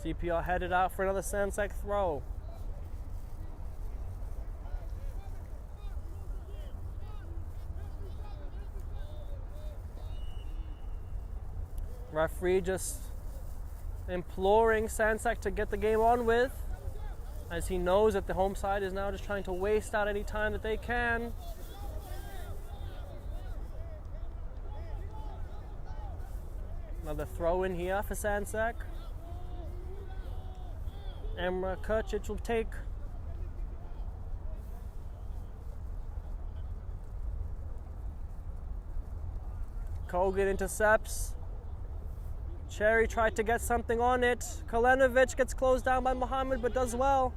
CPR headed out for another Sandzak throw. Referee just imploring Sandzak to get the game on with, as he knows that the home side is now just trying to waste out any time that they can. Another throw in here for Sandzak. Emre Kurcic will take. Kogan intercepts. Cherry tried to get something on it. Kalenovic gets closed down by Mohammed, but does well.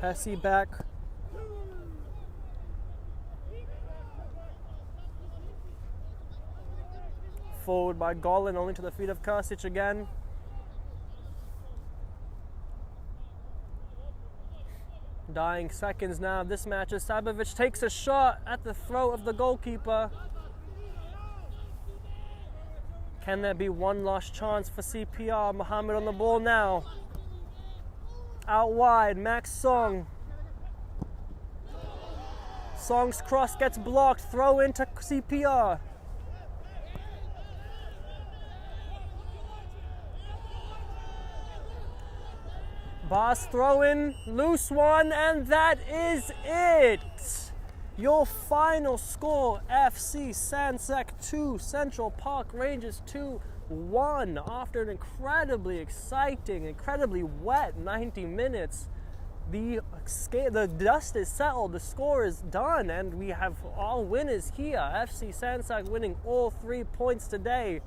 Hesse back. Forward by Golan, only to the feet of Kurcic again. Dying seconds now of this match as Sabovic takes a shot at the throat of the goalkeeper. Can there be one last chance for CPR? Mohammed on the ball now. Out wide, Max Song. Song's cross gets blocked, throw into CPR. Boss throw in, loose one, and that is it. Your final score, FC Sandzak 2, Central Park Rangers 2-1. After an incredibly exciting, incredibly wet 90 minutes, the dust is settled, the score is done, and we have all winners here. FC Sandzak winning all 3 points today.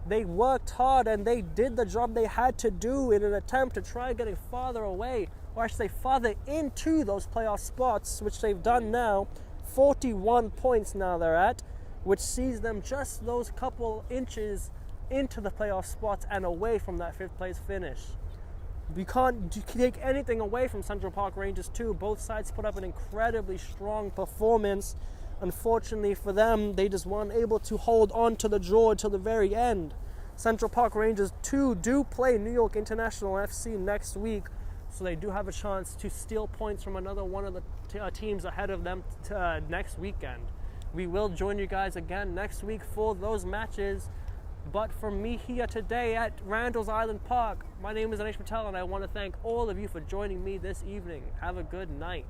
They worked hard and they did the job they had to do in an attempt to try getting farther away, or I should say farther into those playoff spots, which they've done now. 41 points now they're at, which sees them just those couple inches into the playoff spots and away from that 5th place finish. You can't take anything away from Central Park Rangers 2. Both sides put up an incredibly strong performance. Unfortunately for them, they just weren't able to hold on to the draw till the very end. Central Park Rangers 2 do play New York International FC next week, so they do have a chance to steal points from another one of the teams ahead of them next weekend. We will join you guys again next week for those matches. But from me here today at Randall's Island Park, my name is Anish Patel, and I want to thank all of you for joining me this evening. Have a good night.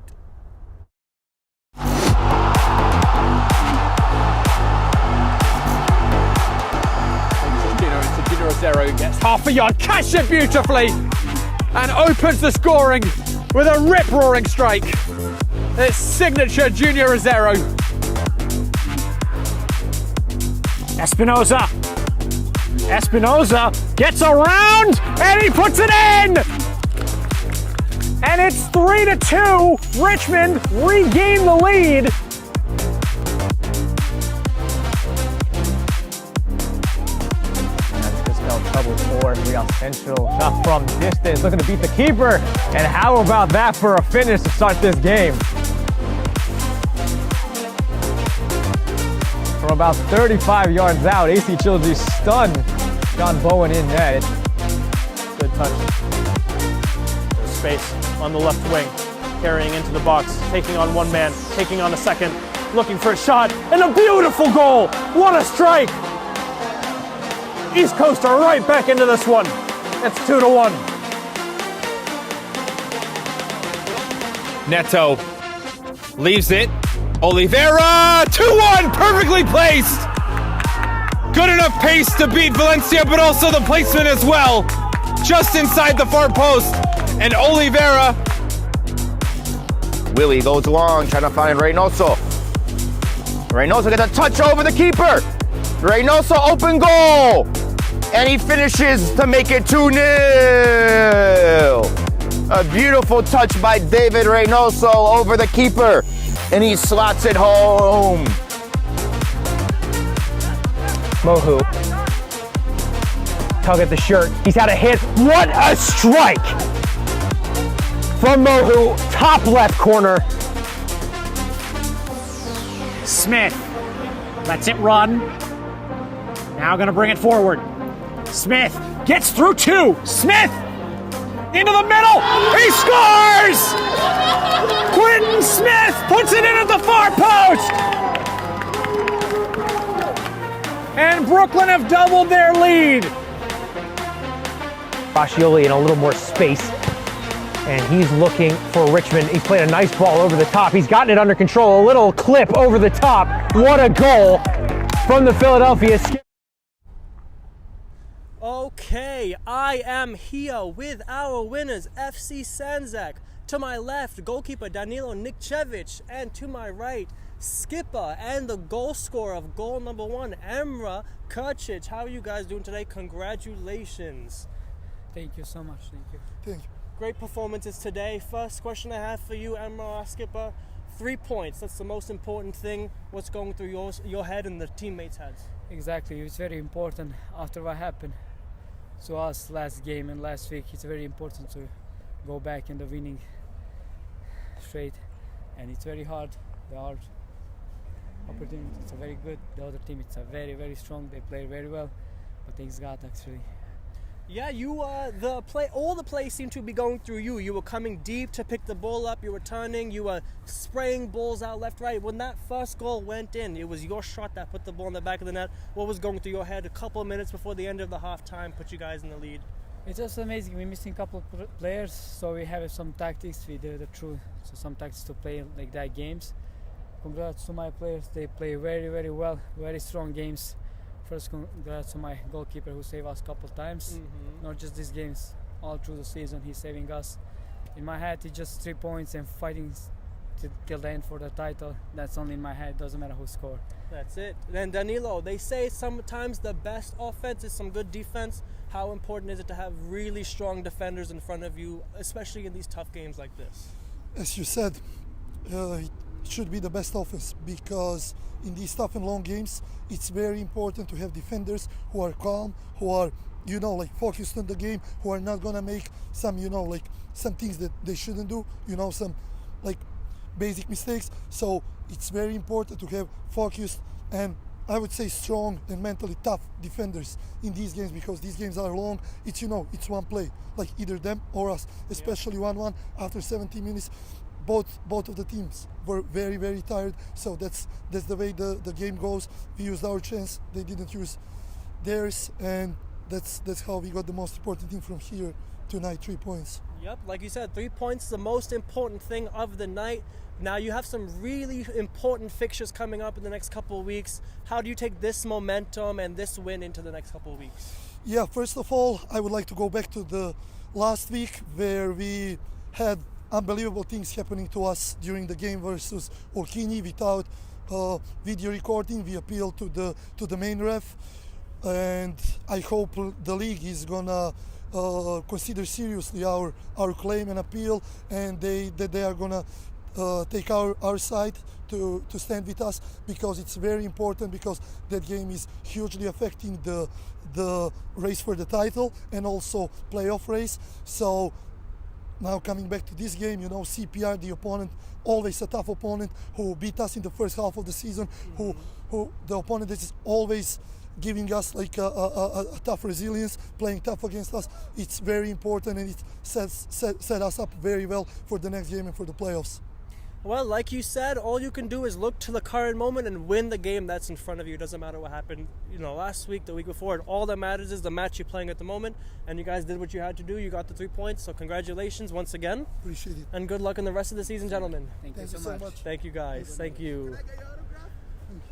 Junior Zero gets half a yard, catches it beautifully, and opens the scoring with a rip-roaring strike. It's signature Junior Zero. Espinoza gets around and he puts it in! And it's 3-2. Richmond regain the lead. Trouble for Real Central. Shot from distance, looking to beat the keeper. And how about that for a finish to start this game? From about 35 yards out, AC Childrey stunned John Bowen in net. Good touch. There's space on the left wing, carrying into the box, taking on one man, taking on a second, looking for a shot, and a beautiful goal! What a strike! East Coast are right back into this one. It's 2-1. Neto Leaves it. Oliveira! 2-1! Perfectly placed! Good enough pace to beat Valencia, but also the placement as well. Just inside the far post. And Oliveira. Willie goes long, trying to find Reynoso. Reynoso gets a touch over the keeper. Reynoso open goal. And he finishes to make it 2-0. A beautiful touch by David Reynoso over the keeper. And he slots it home. Mohu. Tug at the shirt. He's had a hit. What a strike! From Mohu, top left corner. Smith lets it run. Now gonna bring it forward. Smith gets through two. Smith into the middle. He scores! Quentin Smith puts it in at the far post. And Brooklyn have doubled their lead. Fascioli in a little more space. And he's looking for Richmond. He played a nice ball over the top. He's gotten it under control. A little clip over the top. What a goal from the Philadelphia skipper. Okay, I am here with our winners, FC Sandzak. To my left, goalkeeper Danilo Nikcevic. And to my right, skipper and the goal scorer of goal number 1, Emre Kurcic. How are you guys doing today? Congratulations. Thank you so much. Thank you. Thank you. Great performances today. First question I have for you, Emre, our skipper. 3 points. That's the most important thing. What's going through your head and the teammates' heads? Exactly. It's very important after what happened to us last game and last week. It's very important to go back in the winning straight. And it's very hard. There are opportunities. It's very good. The other team, it's a very, very strong. They play very well. But thanks God, actually. Yeah, all the plays seem to be going through you. You were coming deep to pick the ball up, you were turning, you were spraying balls out left, right. When that first goal went in, it was your shot that put the ball in the back of the net. What was going through your head a couple of minutes before the end of the halftime put you guys in the lead? It's just amazing. We're missing a couple of players, so we have some tactics. We did the truth, so some tactics to play like that games. Congrats to my players. They play very, very well, very strong games. First, congrats to my goalkeeper who saved us a couple times. Not just these games, all through the season he's saving us. In my head, it's just 3 points and fighting till the end for the title. That's only in my head, doesn't matter who scored. That's it. Then Danilo, they say sometimes the best offense is some good defense. How important is it to have really strong defenders in front of you, especially in these tough games like this? As you said, it should be the best offense, because in these tough and long games, it's very important to have defenders who are calm, who are, focused on the game, who are not gonna make some, some things that they shouldn't do, some basic mistakes. So it's very important to have focused and, I would say, strong and mentally tough defenders in these games, because these games are long. It's it's one play, like either them or us, especially 1-1 after 70 minutes. Both of the teams were very, very tired, so that's the way the game goes. We used our chance, they didn't use theirs, and that's how we got the most important thing from here tonight, 3 points. Yep, like you said, 3 points is the most important thing of the night. Now you have some really important fixtures coming up in the next couple of weeks. How do you take this momentum and this win into the next couple of weeks? Yeah, first of all, I would like to go back to the last week where we had unbelievable things happening to us during the game versus Olkini. Without video recording, we appealed to the main ref, and I hope the league is gonna consider seriously our claim and appeal, and they are gonna take our side to stand with us, because it's very important, because that game is hugely affecting the race for the title and also playoff race. So now coming back to this game, CPR, the opponent, always a tough opponent who beat us in the first half of the season, who the opponent that is always giving us a tough resilience, playing tough against us. It's very important, and it set us up very well for the next game and for the playoffs. Well, like you said, all you can do is look to the current moment and win the game that's in front of you. It doesn't matter what happened, last week, the week before. And all that matters is the match you're playing at the moment. And you guys did what you had to do. You got the 3 points. So congratulations once again. Appreciate it. And good luck in the rest of the season, gentlemen. Thank you so much. Thank you, guys. Thank you.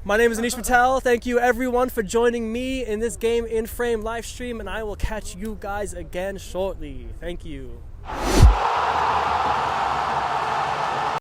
My name is Anish Patel. Thank you, everyone, for joining me in this Game in Frame live stream. And I will catch you guys again shortly. Thank you.